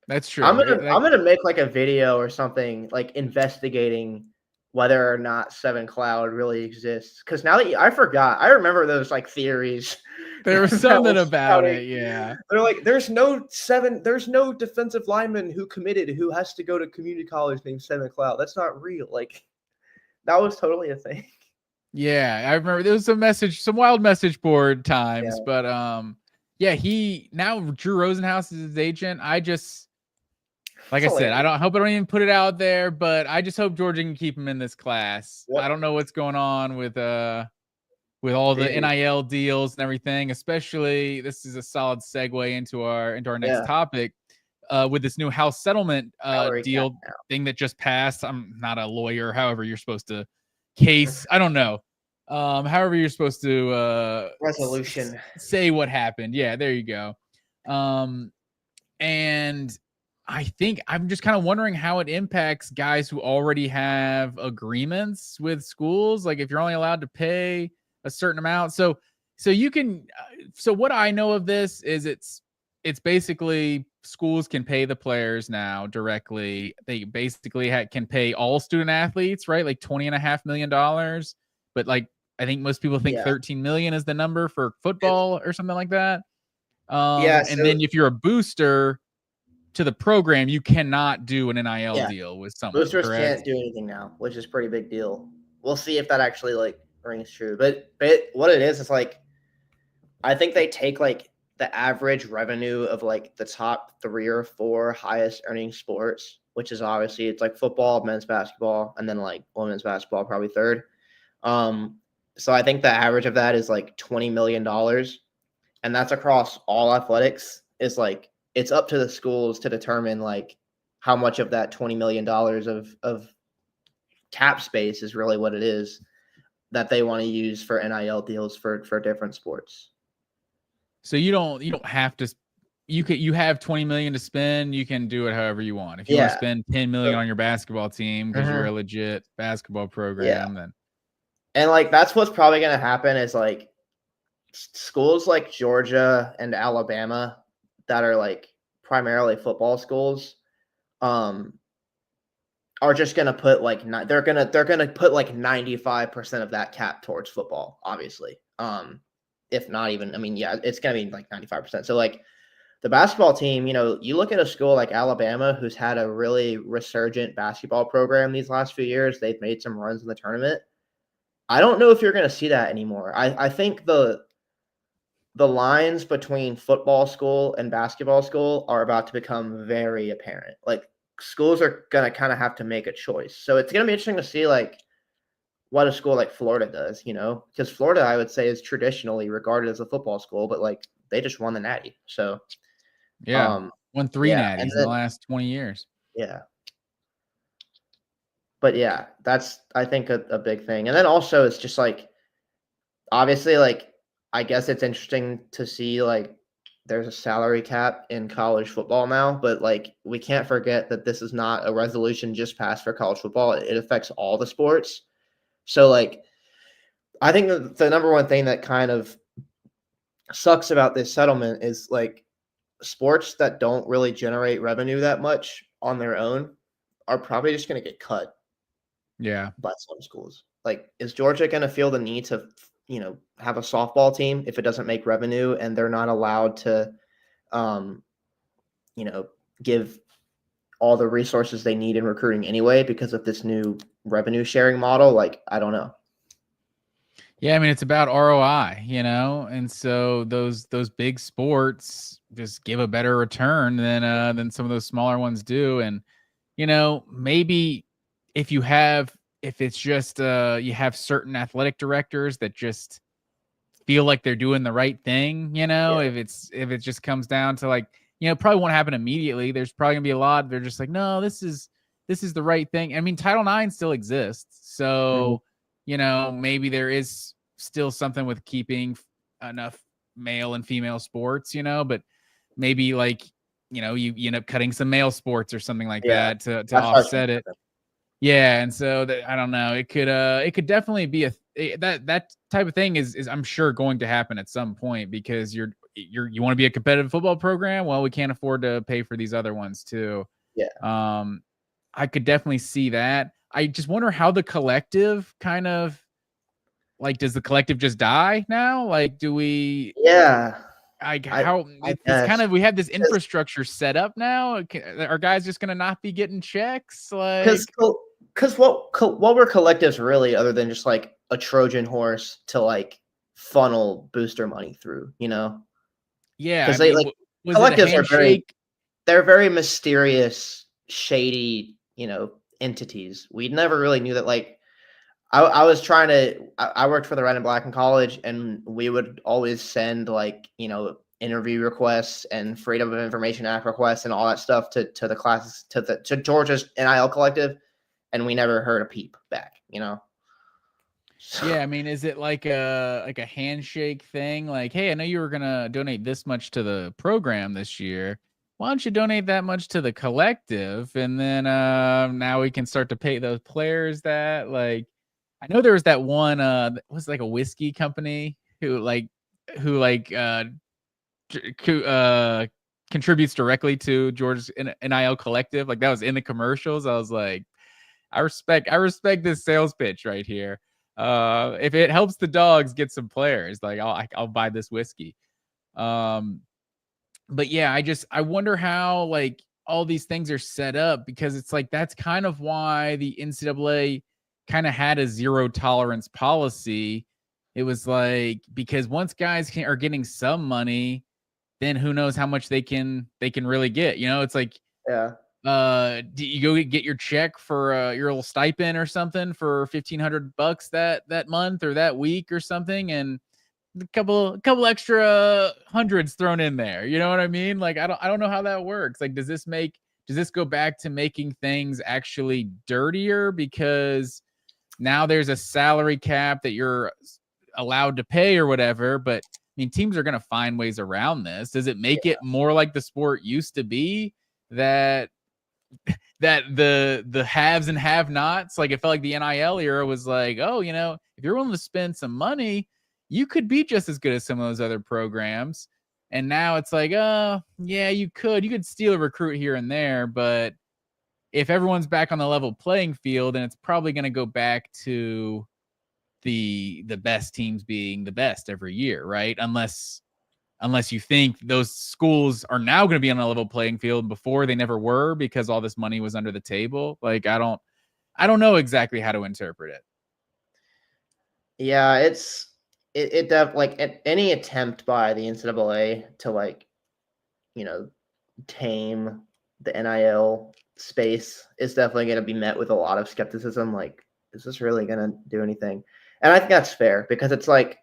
[SPEAKER 1] That's true.
[SPEAKER 2] I'm gonna make like a video or something like investigating whether or not Seven Cloud really exists. Because now that I forgot, I remember those like theories.
[SPEAKER 1] There was something about it, yeah.
[SPEAKER 2] They're like, there's no defensive lineman who committed who has to go to community college named Seven Cloud. That's not real. Like, that was totally a thing.
[SPEAKER 1] Yeah, I remember there was some wild message board times, but he now Drew Rosenhaus is his agent. I just like I said, I hope I don't even put it out there, but I just hope Georgia can keep him in this class. I don't know what's going on with all the NIL deals and everything, especially this is a solid segue into our next topic with this new house settlement deal thing that just passed. I'm not a lawyer, however you're supposed to case. I don't know. However you're supposed to
[SPEAKER 2] resolution
[SPEAKER 1] say what happened. Yeah, there you go. And I think I'm just kind of wondering how it impacts guys who already have agreements with schools. Like if you're only allowed to pay a certain amount. So you can. So what I know of this is it's basically schools can pay the players now directly. They basically can pay all student athletes, right? Like $20.5 million. But like I think most people think 13 million is the number for football or something like that. And then if you're a booster to the program, you cannot do an NIL deal with someone.
[SPEAKER 2] Boosters
[SPEAKER 1] correct?
[SPEAKER 2] can't do anything now, which is a pretty big deal. We'll see if that actually like rings true. But what it is like I think they take like the average revenue of like the top 3 or 4 highest earning sports, which is obviously it's like football, men's basketball, and then like women's basketball probably third. So I think the average of that is like $20 million, and that's across all athletics. Is like it's up to the schools to determine like how much of that $20 million of cap space is really what it is that they want to use for NIL deals for different sports.
[SPEAKER 1] So you don't have to. You have 20 million to spend. You can do it however you want. If you want to spend 10 million on your basketball team because you're a legit basketball program, then.
[SPEAKER 2] And like that's what's probably going to happen is like schools like Georgia and Alabama that are like primarily football schools, are just going to put like they're going to put like 95% of that cap towards football, obviously. If not even, I mean, yeah, it's going to be like 95%. So like the basketball team, you know, you look at a school like Alabama, who's had a really resurgent basketball program these last few years. They've made some runs in the tournament. I don't know if you're going to see that anymore. I think the lines between football school and basketball school are about to become very apparent. Like schools are going to kind of have to make a choice. So it's going to be interesting to see like what a school like Florida does, you know, because Florida, I would say, is traditionally regarded as a football school, but like they just won the Natty. So
[SPEAKER 1] won 3 natties in the last 20 years.
[SPEAKER 2] Yeah. But yeah, that's I think a big thing. And then also it's just like obviously like I guess it's interesting to see like there's a salary cap in college football now, but like we can't forget that this is not a resolution just passed for college football. It affects all the sports. So like I think the number one thing that kind of sucks about this settlement is like sports that don't really generate revenue that much on their own are probably just going to get cut.
[SPEAKER 1] Yeah.
[SPEAKER 2] By some schools. Like, is Georgia going to feel the need to, you know, have a softball team if it doesn't make revenue and they're not allowed to, you know, give all the resources they need in recruiting anyway because of this new revenue sharing model? Like, I don't know.
[SPEAKER 1] Yeah, I mean it's about ROI, you know, and so those big sports just give a better return than some of those smaller ones do, and you know maybe if it's just you have certain athletic directors that just feel like they're doing the right thing, you know, if it just comes down to like, you know, probably won't happen immediately. There's probably gonna be a lot. They're just like, no, this is the right thing. I mean, Title IX still exists, so you know maybe there is still something with keeping enough male and female sports, you know, but maybe like you know you end up cutting some male sports or something like that to offset it. Yeah, and so that I don't know. It could definitely be that type of thing is I'm sure going to happen at some point because you want to be a competitive football program. Well, we can't afford to pay for these other ones too.
[SPEAKER 2] Yeah.
[SPEAKER 1] I could definitely see that. I just wonder how the collective kind of like does the collective just die now? Like, do we?
[SPEAKER 2] Yeah.
[SPEAKER 1] It's kind of we have this infrastructure set up now. Are guys just gonna not be getting checks? Like,
[SPEAKER 2] because what were collectives really other than just like a Trojan horse to like funnel booster money through, you know?
[SPEAKER 1] Yeah,
[SPEAKER 2] because they like collectives they're very mysterious, shady, you know, entities. We never really knew that. Like, I was trying to. I worked for the Red and Black in college, and we would always send like you know interview requests and Freedom of Information Act requests and all that stuff to the classes to Georgia's NIL collective, and we never heard a peep back. You know.
[SPEAKER 1] Yeah, I mean, is it like a handshake thing? Like, hey, I know you were gonna donate this much to the program this year. Why don't you donate that much to the collective, and then now we can start to pay those players that like. I know there was that one was like a whiskey company who contributes directly to Georgia's NIL collective. Like that was in the commercials. I was like, I respect this sales pitch right here. If it helps the Dogs get some players, like I'll buy this whiskey. But yeah, I wonder how like all these things are set up, because it's like that's kind of why the NCAA kind of had a zero tolerance policy. It was like, because once guys are getting some money, then who knows how much they can really get. It's like,
[SPEAKER 2] Yeah.
[SPEAKER 1] do you go get your check for your little stipend or something for $1,500 that month or that week or something, and a couple extra hundreds thrown in there. You know what I mean? Like I don't know how that works. Like does this go back to making things actually dirtier, because now there's a salary cap that you're allowed to pay or whatever, but I mean teams are going to find ways around this. Does it make it more like the sport used to be, that the haves and have-nots, like it felt like the NIL era was like, oh, if you're willing to spend some money, you could be just as good as some of those other programs. And now it's like, yeah, you could steal a recruit here and there, but if everyone's back on the level playing field, then it's probably going to go back to the best teams being the best every year, right? Unless you think those schools are now going to be on a level playing field before they never were, because all this money was under the table. Like, I don't know exactly how to interpret it.
[SPEAKER 2] Yeah, it like any attempt by the NCAA to like, tame the NIL space is definitely going to be met with a lot of skepticism. Like, is this really going to do anything? And I think that's fair, because it's like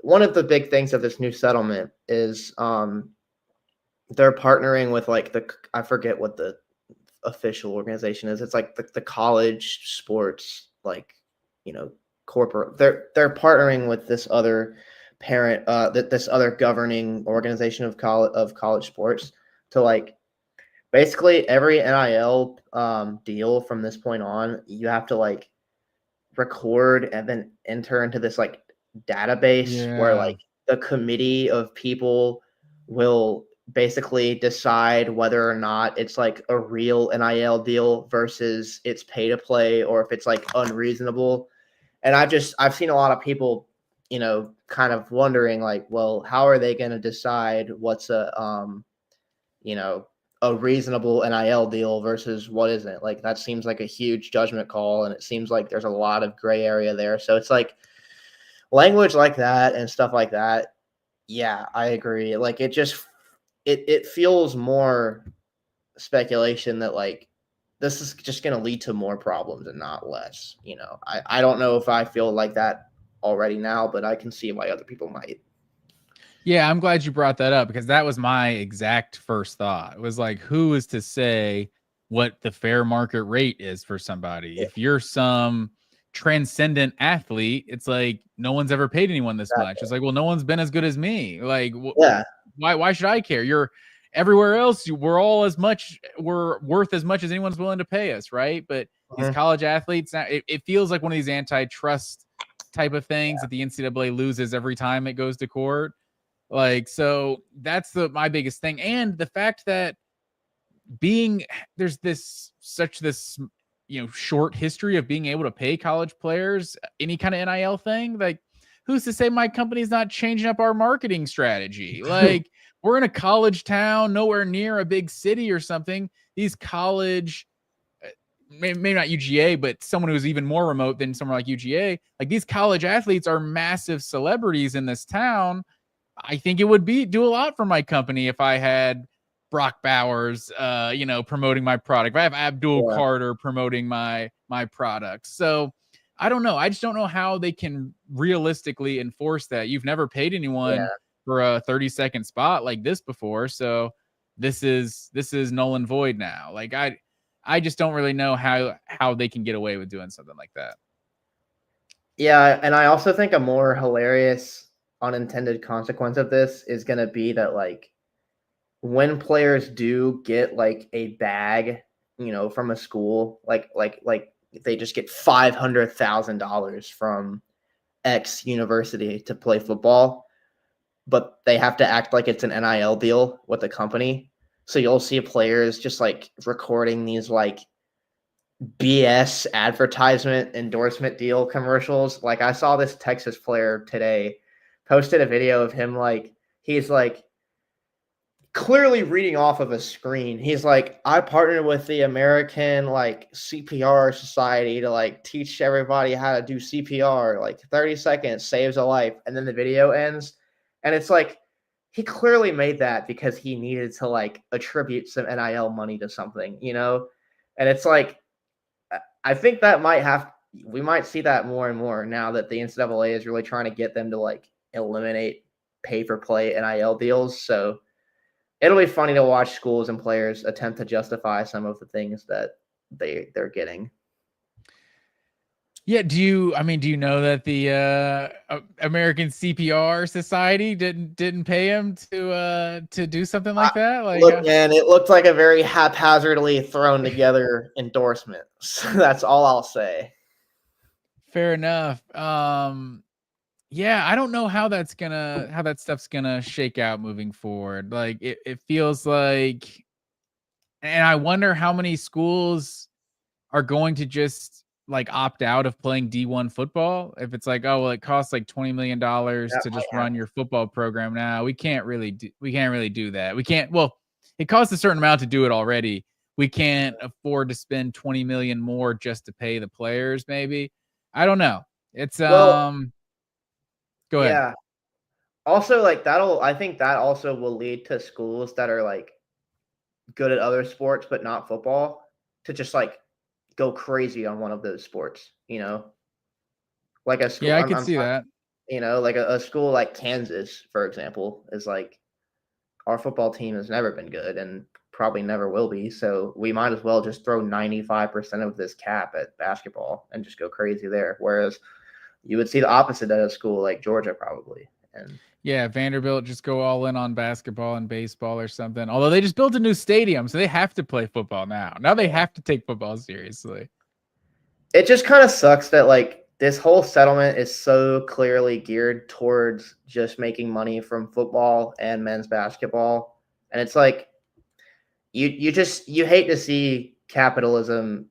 [SPEAKER 2] one of the big things of this new settlement is they're partnering with like I forget what the official organization is. It's like the college sports, like, corporate. They're partnering with this other parent, this other governing organization of college sports to like basically every NIL deal from this point on, you have to like record and then enter into this like database where like the committee of people will basically decide whether or not it's like a real NIL deal versus it's pay to play, or if it's like unreasonable. And I've seen a lot of people, kind of wondering like, well, how are they going to decide what's a reasonable NIL deal versus what isn't? Like, that seems like a huge judgment call, and it seems like there's a lot of gray area there. So it's like language like that and stuff like that. Yeah, I agree. Like, it feels more speculation that like this is just going to lead to more problems and not less. I don't know if I feel like that already now, but I can see why other people might.
[SPEAKER 1] Yeah, I'm glad you brought that up, because that was my exact first thought. It was like, who is to say what the fair market rate is for somebody? Yeah. If you're some transcendent athlete, it's like no one's ever paid anyone this much. It's like, well, no one's been as good as me. Like,
[SPEAKER 2] yeah,
[SPEAKER 1] why should I care? You're everywhere else. We're worth as much as anyone's willing to pay us, right? But these college athletes, it feels like one of these antitrust type of things that the NCAA loses every time it goes to court. Like, so that's my biggest thing. And the fact that there's this short history of being able to pay college players any kind of NIL thing. Like, who's to say my company's not changing up our marketing strategy? Like, we're in a college town, nowhere near a big city or something. These college, maybe not UGA, but someone who's even more remote than somewhere like UGA, like these college athletes are massive celebrities in this town. I think it would do a lot for my company if I had Brock Bowers, promoting my product. If I have Abdul Carter promoting my product. So I don't know. I just don't know how they can realistically enforce that. You've never paid anyone for a 30-second spot like this before. So this is null and void now. Like, I just don't really know how they can get away with doing something like that.
[SPEAKER 2] Yeah, and I also think a more hilarious unintended consequence of this is going to be that like when players do get like a bag, from a school, like they just get $500,000 from X university to play football, but they have to act like it's an NIL deal with the company. So you'll see players just like recording these like BS advertisement endorsement deal commercials. Like I saw this Texas player today posted a video of him like he's like clearly reading off of a screen. He's like, I partnered with the American like CPR Society to like teach everybody how to do CPR. Like 30 seconds saves a life. And then the video ends. And it's like he clearly made that because he needed to like attribute some NIL money to something, you know? And it's like I think that we might see that more and more now that the NCAA is really trying to get them to like eliminate pay for play NIL deals. So it'll be funny to watch schools and players attempt to justify some of the things that they're getting.
[SPEAKER 1] Yeah, do you know that the American CPR Society didn't pay him to do something like that? Like,
[SPEAKER 2] look, man, it looked like a very haphazardly thrown together endorsement. So that's all I'll say.
[SPEAKER 1] Fair enough. Yeah, I don't know how that stuff's gonna shake out moving forward. Like it feels like, and I wonder how many schools are going to just like opt out of playing D1 football. If it's like, oh well, it costs like $20 million to just run your football program now. We can't really do that. We can't, well, it costs a certain amount to do it already. We can't afford to spend 20 million more just to pay the players, maybe. I don't know. It's go ahead.
[SPEAKER 2] Yeah. Also, like I think that also will lead to schools that are like good at other sports but not football to just like go crazy on one of those sports, you know? Like a school.
[SPEAKER 1] Yeah, I could see that.
[SPEAKER 2] You know, like a school like Kansas, for example, is like our football team has never been good and probably never will be. So we might as well just throw 95% of this cap at basketball and just go crazy there. Whereas you would see the opposite at a school like Georgia, probably. And
[SPEAKER 1] yeah, Vanderbilt just go all in on basketball and baseball or something. Although they just built a new stadium, so they have to play football now. Now they have to take football seriously.
[SPEAKER 2] It just kind of sucks that like this whole settlement is so clearly geared towards just making money from football and men's basketball. And it's like you hate to see capitalism,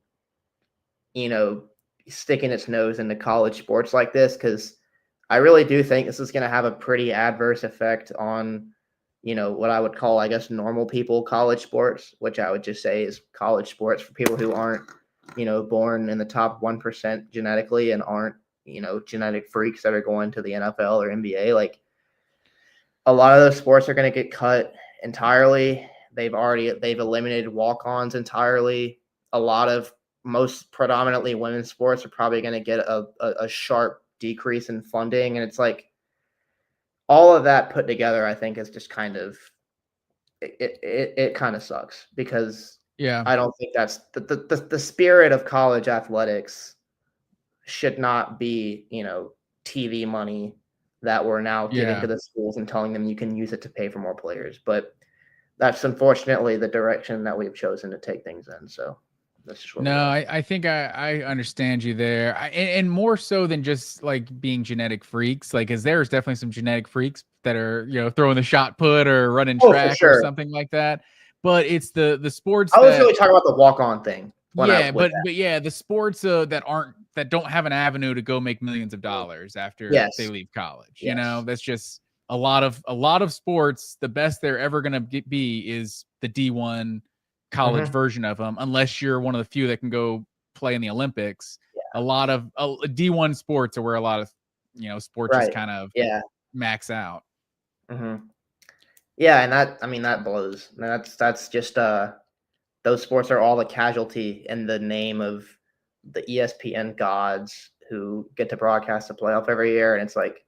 [SPEAKER 2] you know, sticking its nose into college sports like this, because I really do think this is going to have a pretty adverse effect on, you know, what I would call, I guess, normal people college sports, which I would just say is college sports for people who aren't, you know, born in the top 1% genetically and aren't, you know, genetic freaks that are going to the NFL or NBA. Like a lot of those sports are going to get cut entirely. They've eliminated walk-ons entirely. A lot of most predominantly women's sports are probably going to get a sharp decrease in funding. And it's like all of that put together, I think is just kind of, it kind of sucks because
[SPEAKER 1] yeah,
[SPEAKER 2] I don't think that's the spirit of college athletics should not be, you know, TV money that we're now giving to the schools and telling them you can use it to pay for more players. But that's unfortunately the direction that we've chosen to take things in. So that's just what
[SPEAKER 1] I think I understand you there. And more so than just like being genetic freaks, like, cause there's definitely some genetic freaks that are, you know, throwing the shot put or running track or something like that. But it's the sports.
[SPEAKER 2] I was really talking about the walk-on thing.
[SPEAKER 1] Yeah, but yeah, the sports that don't have an avenue to go make millions of dollars after they leave college. You know, that's just a lot of sports. The best they're ever going to be is the D1 college version of them, unless you're one of the few that can go play in the Olympics. A lot of D1 sports are where a lot of, you know, sports just kind of max out.
[SPEAKER 2] Yeah, and that blows. That's just those sports are all the casualty in the name of the ESPN gods who get to broadcast a playoff every year, and it's like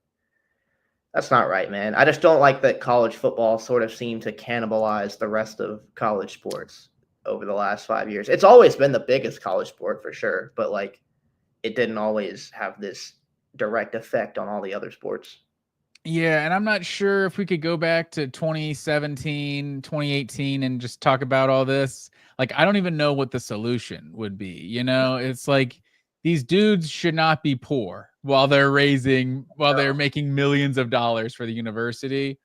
[SPEAKER 2] that's not right, man. I just don't like that college football sort of seemed to cannibalize the rest of college sports over the last 5 years. It's always been the biggest college sport for sure, but like it didn't always have this direct effect on all the other sports.
[SPEAKER 1] Yeah, and I'm not sure if we could go back to 2017, 2018 and just talk about all this. Like, I don't even know what the solution would be. It's like these dudes should not be poor while they're making millions of dollars for the university,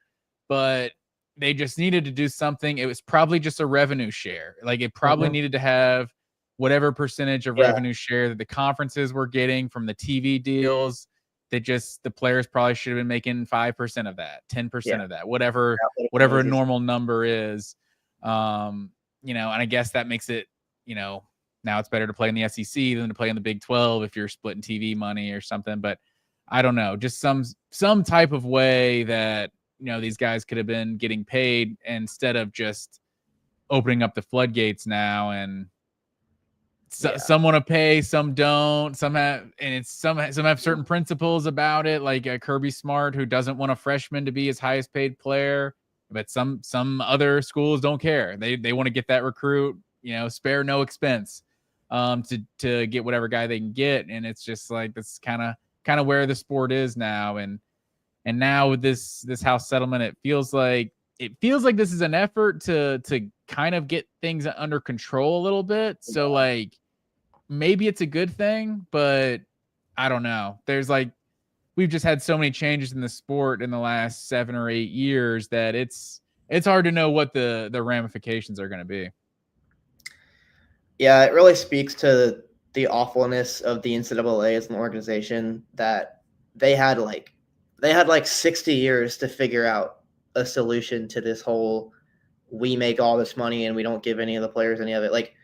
[SPEAKER 1] but they just needed to do something. It was probably just a revenue share. Like, it probably needed to have whatever percentage of
[SPEAKER 2] Yeah,
[SPEAKER 1] revenue share that the conferences were getting from the TV deals. That just the players probably should have been making 5% of that, 10%
[SPEAKER 2] yeah,
[SPEAKER 1] of that, whatever
[SPEAKER 2] that would have been
[SPEAKER 1] whatever a
[SPEAKER 2] easy.
[SPEAKER 1] normal number is. And I guess that makes it, now it's better to play in the SEC than to play in the Big 12 if you're splitting TV money or something. But I don't know, just some type of way that these guys could have been getting paid instead of just opening up the floodgates now. And
[SPEAKER 2] Yeah,
[SPEAKER 1] some want to pay, some don't. Some have, and it's some have certain principles about it, like Kirby Smart, who doesn't want a freshman to be his highest paid player, but some other schools don't care. They want to get that recruit, spare no expense, to get whatever guy they can get, and it's just like that's kind of where the sport is now, and now with this house settlement, it feels like this is an effort to kind of get things under control a little bit. So like maybe it's a good thing, but I don't know. We've just had so many changes in the sport in the last 7 or 8 years that it's hard to know what the ramifications are going to be.
[SPEAKER 2] yeah, it really speaks to the awfulness of the NCAA as an organization that they had like 60 years to figure out a solution to this whole we make all this money and we don't give any of the players any of it. Like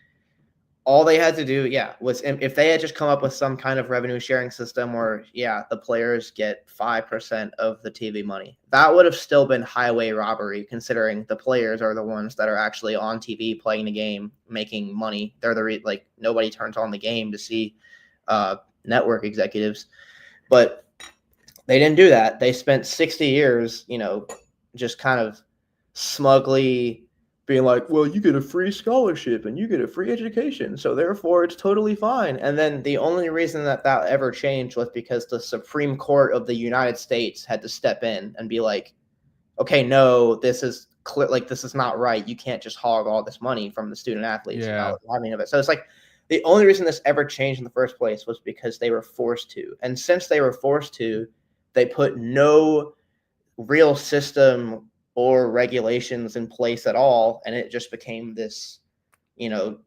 [SPEAKER 2] all they had to do, was if they had just come up with some kind of revenue sharing system where, the players get 5% of the TV money, that would have still been highway robbery, considering the players are the ones that are actually on TV playing the game, making money. They're like nobody turns on the game to see network executives, but they didn't do that. They spent 60 years, just kind of smugly being like, well, you get a free scholarship and you get a free education, so therefore it's totally fine. And then the only reason that ever changed was because the Supreme Court of the United States had to step in and be like, okay, no, this is clear, like this is not right. You can't just hog all this money from the student athletes
[SPEAKER 1] Yeah.
[SPEAKER 2] without having of it. So it's like the only reason this ever changed in the first place was because they were forced to. And since they were forced to, they put no real system or regulations in place at all, and it just became this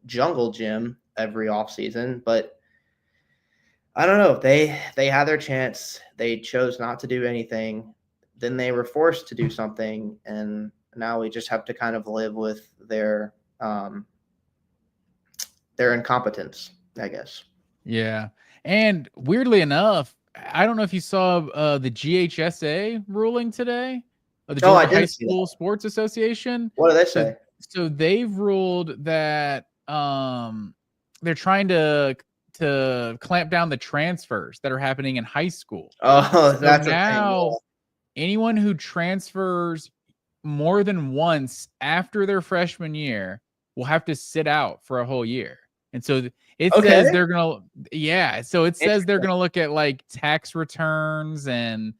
[SPEAKER 2] jungle gym every offseason. But I don't know, they had their chance, they chose not to do anything, then they were forced to do something, and now we just have to kind of live with their incompetence, I guess.
[SPEAKER 1] Yeah. And weirdly enough, I don't know if you saw the GHSA ruling today, the
[SPEAKER 2] Oh, I
[SPEAKER 1] Georgia High
[SPEAKER 2] didn't see that.
[SPEAKER 1] School Sports Association.
[SPEAKER 2] What do they
[SPEAKER 1] So
[SPEAKER 2] say?
[SPEAKER 1] so they've ruled that they're trying to clamp down the transfers that are happening in high school.
[SPEAKER 2] Oh,
[SPEAKER 1] So
[SPEAKER 2] that's a thing.
[SPEAKER 1] now anyone who transfers more than once after their freshman year will have to sit out for a whole year. And so it says they're going to, so it says they're going to look at like tax returns and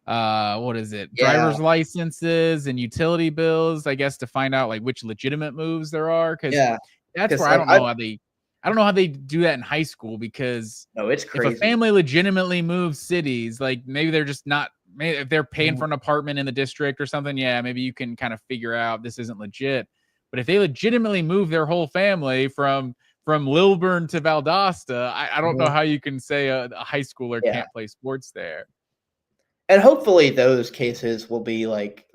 [SPEAKER 1] what is it? Driver's licenses and utility bills, I guess, to find out like which legitimate moves there are. Cause that's where I don't know how they do that in high school, because
[SPEAKER 2] no, it's
[SPEAKER 1] if
[SPEAKER 2] crazy.
[SPEAKER 1] a family legitimately moves cities, like maybe they're just not, maybe if they're paying for an apartment in the district or something, maybe you can kind of figure out this isn't legit. But if they legitimately move their whole family from Lilburn to Valdosta, I don't know how you can say a high schooler can't play sports there.
[SPEAKER 2] And hopefully those cases will be like,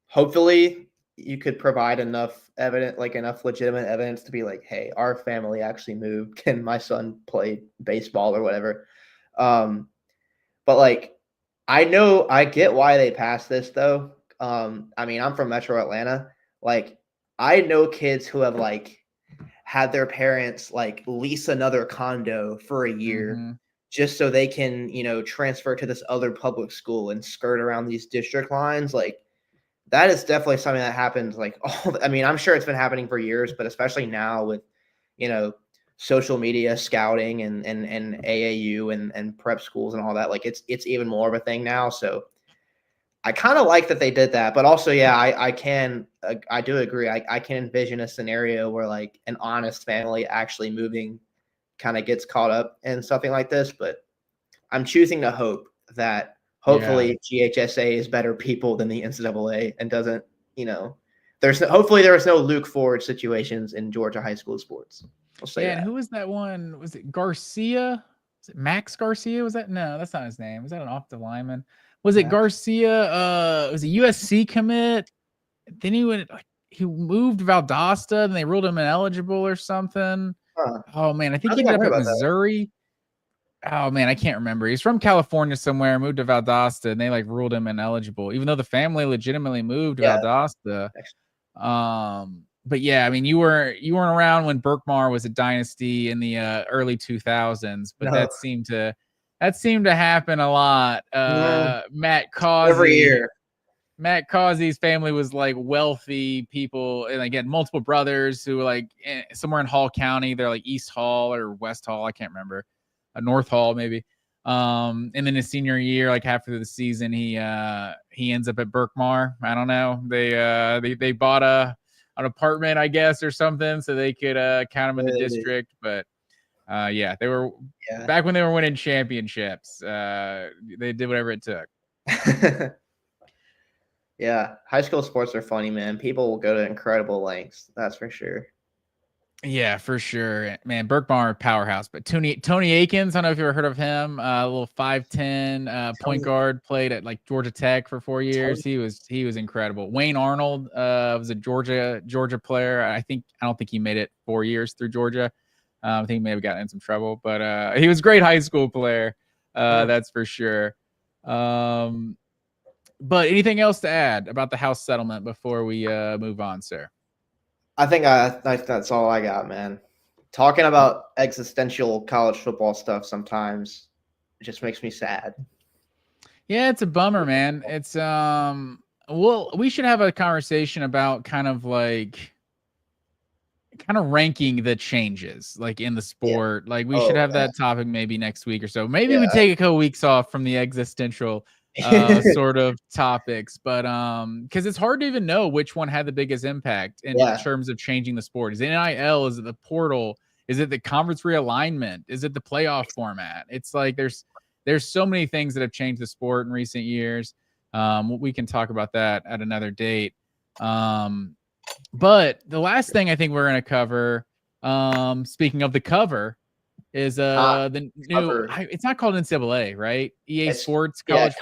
[SPEAKER 2] hopefully you could provide enough evidence, like enough legitimate evidence to be like, hey, our family actually moved. Can my son play baseball or whatever? But like, I get why they passed this though. I mean, I'm from Metro Atlanta. Like, I know kids who have like had their parents like lease another condo for a year just so they can, transfer to this other public school and skirt around these district lines. Like, that is definitely something that happens. Like, I mean, I'm sure it's been happening for years, but especially now with, social media scouting and AAU and prep schools and all that, like it's even more of a thing now. So I kind of like that they did that, but also, yeah, I do agree. I can envision a scenario where like an honest family actually moving kind of gets caught up in something like this, but I'm choosing to hope that hopefully GHSA is better people than the NCAA and doesn't, hopefully there's no Luke Ford situations in Georgia high school sports. I'll say that.
[SPEAKER 1] And who was that one? Was it Garcia? Was it Max Garcia? Was that? No, that's not his name. Was that an offensive lineman? Was it Garcia? Was a USC commit? Then he moved to Valdosta and they ruled him ineligible or something. Oh man, I think he ended up at Missouri. Oh man, I can't remember. He's from California somewhere, moved to Valdosta, and they like ruled him ineligible, even though the family legitimately moved to Valdosta. But yeah, I mean, you weren't around when Berkmar was a dynasty in the early 2000s, but that seemed to happen a lot. Matt Causey,
[SPEAKER 2] every year.
[SPEAKER 1] Matt Causey's family was like wealthy people, and again, multiple brothers who were like somewhere in Hall County. They're like East Hall or West Hall, I can't remember, North Hall maybe. And then his senior year, like half of the season, he ends up at Berkmar. I don't know. They bought an apartment, I guess, or something, so they could count him in the district. But they were back when they were winning championships. They did whatever it took.
[SPEAKER 2] Yeah, high school sports are funny, man. People will go to incredible lengths. That's for sure.
[SPEAKER 1] Yeah, for sure, man. Berkmar powerhouse, but Tony Akins, I don't know if you ever heard of him. A little 5'10" point guard, played at like Georgia Tech for 4 years. He was incredible. Wayne Arnold was a Georgia player. I don't think he made it 4 years through Georgia. I think he may have gotten in some trouble, but he was a great high school player. That's for sure. But anything else to add about the house settlement before we move on, sir?
[SPEAKER 2] I think that's all I got, man. Talking about existential college football stuff sometimes it just makes me sad.
[SPEAKER 1] Yeah, it's a bummer, man. It's we should have a conversation about kind of ranking the changes like in the sport. Yeah. Like we should have that topic maybe next week or so. Maybe we take a couple weeks off from the existential sort of topics, but because it's hard to even know which one had the biggest impact in terms of changing the sport. Is it NIL? Is it the portal? Is it the conference realignment? Is it the playoff format? It's like there's so many things that have changed the sport in recent years. We can talk about that at another date. But the last thing I think we're going to cover, speaking of the cover, is the new. It's not called NCAA, right? It's Sports College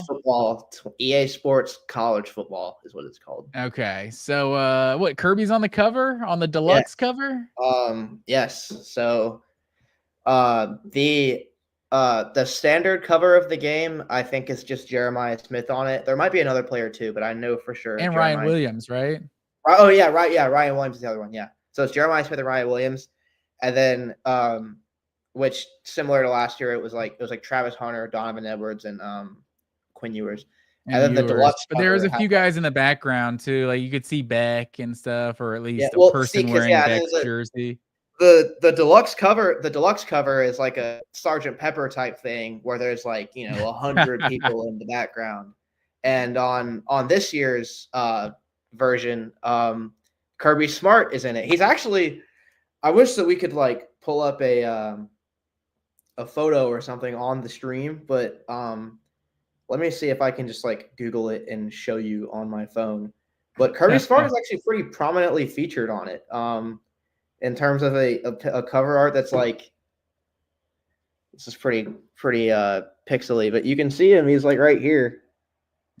[SPEAKER 2] Football. EA Sports College Football is what it's called.
[SPEAKER 1] Okay, so what? Kirby's on the cover, on the deluxe cover.
[SPEAKER 2] Yes. So, the standard cover of the game, I think, is just Jeremiah Smith on it. There might be another player too, but I know for sure.
[SPEAKER 1] And Ryan Williams, right?
[SPEAKER 2] Oh yeah, right. Yeah, Ryan Williams is the other one. Yeah. So it's Jeremiah Smith and Ryan Williams, and then which similar to last year, it was like Travis Hunter, Donovan Edwards, and Quinn Ewers. And then the deluxe.
[SPEAKER 1] But there was a few guys in the background too, like you could see Beck and stuff, or at least a person wearing Beck's jersey.
[SPEAKER 2] The deluxe cover is like a Sergeant Pepper type thing where there's like 100 people in the background, and on this year's version, Kirby Smart is in it. He's actually. I wish that we could like pull up a photo or something on the stream, but let me see if I can just like Google it and show you on my phone. But Kirby Smart is actually pretty prominently featured on it. In terms of a cover art that's like, this is pretty pixely, but you can see him. He's like right here.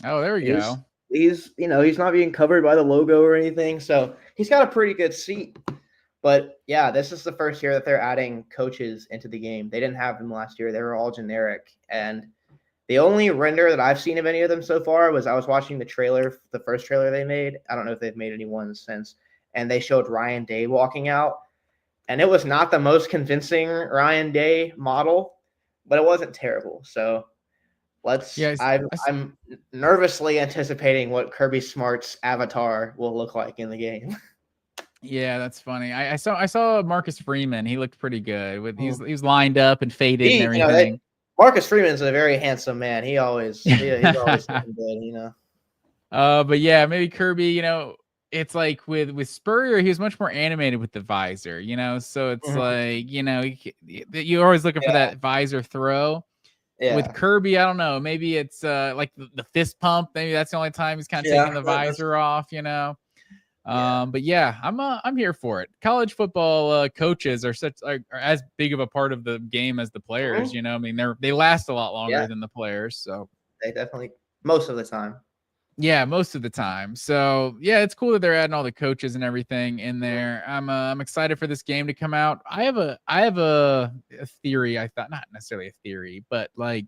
[SPEAKER 1] Oh, there we go.
[SPEAKER 2] He's he's not being covered by the logo or anything, so he's got a pretty good seat. But yeah, this is the first year that they're adding coaches into the game. They didn't have them last year. They were all generic. And the only render that I've seen of any of them so far was I was watching the first trailer they made. I don't know if they've made any ones since. And they showed Ryan Day walking out. And it was not the most convincing Ryan Day model, but it wasn't terrible. So I'm nervously anticipating what Kirby Smart's avatar will look like in the game.
[SPEAKER 1] Yeah, that's funny. I saw Marcus Freeman. He looked pretty good. He was lined up and faded and everything.
[SPEAKER 2] Marcus Freeman's a very handsome man. He's always looking good,
[SPEAKER 1] But yeah, maybe Kirby, it's like with Spurrier, he was much more animated with the visor, so it's like, you're always looking for that visor throw.
[SPEAKER 2] Yeah.
[SPEAKER 1] With Kirby, I don't know, maybe it's like the fist pump. Maybe that's the only time he's kind of taking the visor off, But yeah, I'm here for it. College football coaches are as big of a part of the game as the players. I mean, they last a lot longer than the players. So
[SPEAKER 2] they definitely most of the time.
[SPEAKER 1] Yeah, most of the time. So yeah, it's cool that they're adding all the coaches and everything in there. I'm excited for this game to come out. I have a theory. I thought, not necessarily a theory, but like,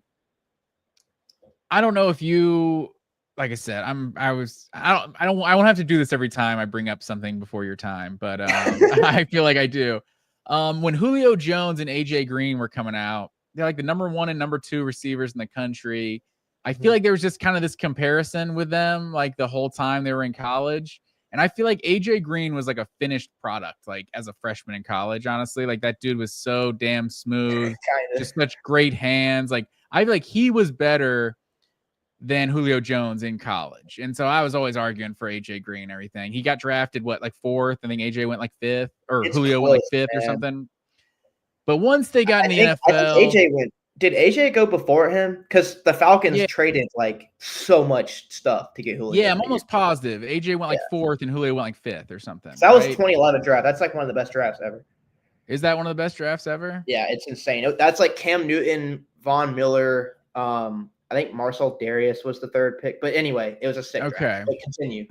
[SPEAKER 1] I don't know if you, like I said, I won't have to do this every time I bring up something before your time, but I feel like I do. When Julio Jones and AJ Green were coming out, they're like the number 1 and number 2 receivers in the country. I feel like there was just kind of this comparison with them, like the whole time they were in college. And I feel like AJ Green was like a finished product, like as a freshman in college, honestly. Like that dude was so damn smooth, just such great hands. Like I feel like he was better than Julio Jones in college. And so I was always arguing for AJ Green and everything. He got drafted, like 4th? I think AJ went like 5th, or Julio went like 5th or something. But once they got in the NFL,
[SPEAKER 2] I think AJ went. Did AJ go before him? Because the Falcons traded like so much stuff to get Julio.
[SPEAKER 1] Yeah, I'm almost positive. AJ went like 4th and Julio went like 5th or something.
[SPEAKER 2] So that was 2011 draft. That's like one of the best drafts ever.
[SPEAKER 1] Is that one of the best drafts ever?
[SPEAKER 2] Yeah, it's insane. That's like Cam Newton, Von Miller. I think Marcel Darius was the 3rd pick. But anyway, it was a sick draft. But continue.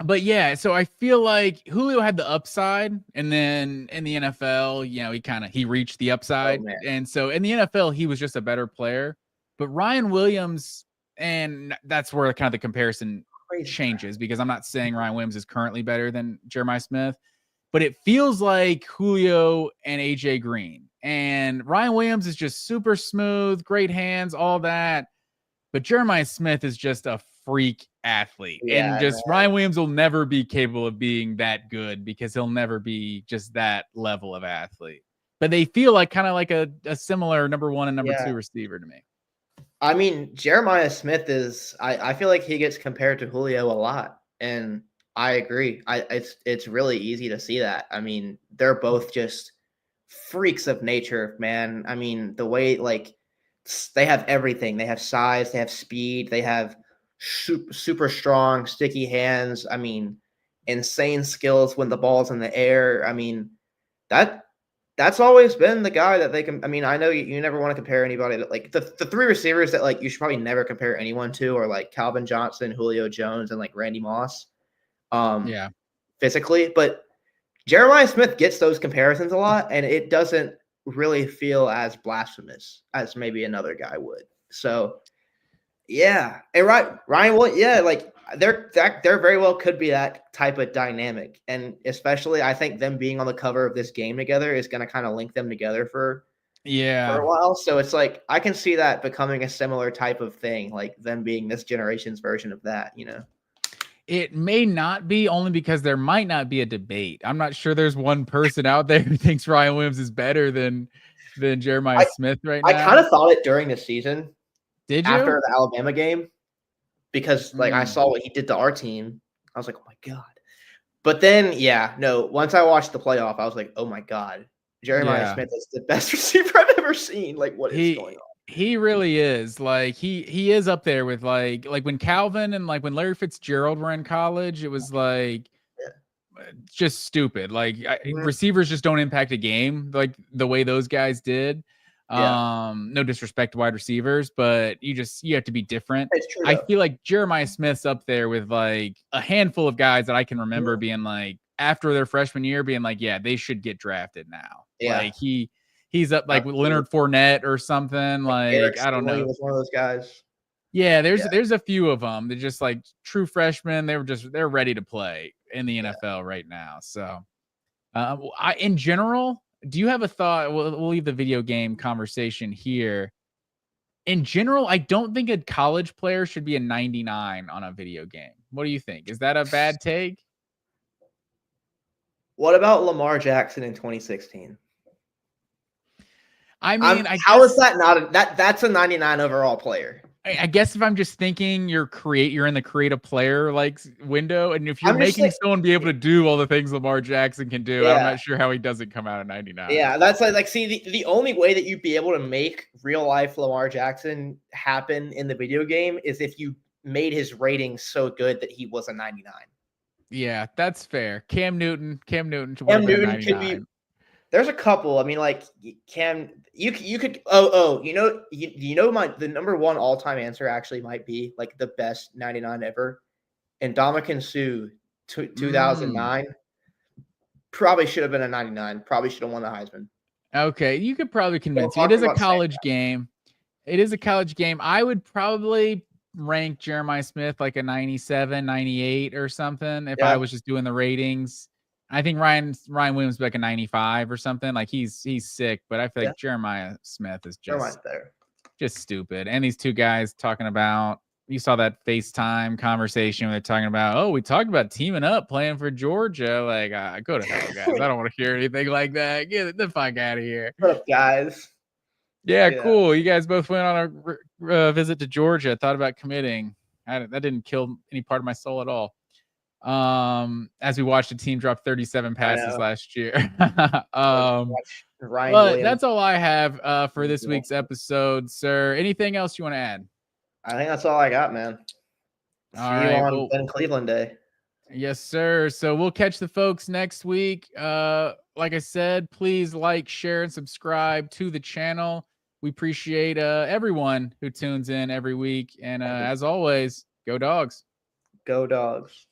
[SPEAKER 1] But yeah, so I feel like Julio had the upside, and then in the NFL, he reached the upside. And so in the NFL, he was just a better player. But Ryan Williams, and that's where kind of the comparison changes, because I'm not saying Ryan Williams is currently better than Jeremiah Smith, but it feels like Julio and AJ Green. And Ryan Williams is just super smooth, great hands, all that. But Jeremiah Smith is just a freak athlete. And Ryan Williams will never be capable of being that good, because he'll never be just that level of athlete. But they feel like kind of like a similar number 1 and number 2 receiver to me.
[SPEAKER 2] I mean, Jeremiah Smith is, I feel like he gets compared to Julio a lot. And I agree. It's really easy to see that. I mean, they're both just freaks of nature, man. I mean, the way, like, they have everything. They have size, they have speed, they have super strong, sticky hands. I mean, insane skills when the ball's in the air. I mean, that's always been the guy that they can. I mean, I know you never want to compare anybody that, like, the 3 receivers that, like, you should probably never compare anyone to are like Calvin Johnson, Julio Jones, and like Randy Moss. Physically, but Jeremiah Smith gets those comparisons a lot, and it doesn't really feel as blasphemous as maybe another guy would. So yeah, and Ryan, like they're very well could be that type of dynamic, and especially I think them being on the cover of this game together is going to kind of link them together for a while. So it's like I can see that becoming a similar type of thing, like them being this generation's version of that.
[SPEAKER 1] It may not be, only because there might not be a debate. I'm not sure there's one person out there who thinks Ryan Williams is better than Jeremiah Smith right now.
[SPEAKER 2] I kind of thought it during the season.
[SPEAKER 1] Did you?
[SPEAKER 2] After the Alabama game, because like I saw what he did to our team. I was like, oh my God. But then, once I watched the playoff, I was like, oh my God, Jeremiah Smith is the best receiver I've ever seen. Like, what is going on?
[SPEAKER 1] He really is. Like he is up there with like when Calvin and like when Larry Fitzgerald were in college, it was like just stupid. Like receivers just don't impact a game like the way those guys did. No disrespect to wide receivers, but you have to be different. I feel like Jeremiah Smith's up there with like a handful of guys that I can remember being like, after their freshman year, being like, yeah, they should get drafted now. Like he's up like with Leonard Fournette or something. Like I don't know.
[SPEAKER 2] He was one of those guys.
[SPEAKER 1] Yeah, there's a few of them. They're just like true freshmen. They're ready to play in the NFL right now. So, in general, do you have a thought? We'll leave the video game conversation here. In general, I don't think a college player should be a 99 on a video game. What do you think? Is that a bad take?
[SPEAKER 2] What about Lamar Jackson in 2016?
[SPEAKER 1] I mean,
[SPEAKER 2] how is that not that's a 99 overall player?
[SPEAKER 1] I guess if I'm just thinking you're in the create a player like window, and if you're making someone be able to do all the things Lamar Jackson can do, I'm not sure how he doesn't come out of 99.
[SPEAKER 2] Yeah, that's like see the only way that you'd be able to make real life Lamar Jackson happen in the video game is if you made his rating so good that he was a 99.
[SPEAKER 1] Yeah, that's fair. Cam Newton would have been a 99. Could be.
[SPEAKER 2] There's a couple. I mean, like Cam, you could. The number one all time answer actually might be like the best 99 ever, and Ndamukong Suh, 2009. Probably should have been a 99. Probably should have won the Heisman.
[SPEAKER 1] Okay, you could probably convince me. It is a college game. It is a college game. I would probably rank Jeremiah Smith like a 97, 98 or something if I was just doing the ratings. I think Ryan Williams like a 95 or something. Like he's sick, but I feel like Jeremiah Smith is just stupid. And these two guys talking about, you saw that FaceTime conversation where they're talking about, oh, we talked about teaming up, playing for Georgia. Like, go to hell, guys. I don't want to hear anything like that. Get the fuck out of here.
[SPEAKER 2] What up, guys?
[SPEAKER 1] Yeah, cool. You guys both went on a visit to Georgia. Thought about committing. That didn't kill any part of my soul at all. As we watched a team drop 37 passes last year. But that's all I have for this week's episode, sir. Anything else you want to add?
[SPEAKER 2] I think that's all I got, man. See you on Ben Cleveland Day.
[SPEAKER 1] Yes, sir. So we'll catch the folks next week. Like I said, please like, share, and subscribe to the channel. We appreciate everyone who tunes in every week. And as always, go Dogs.
[SPEAKER 2] Go Dogs.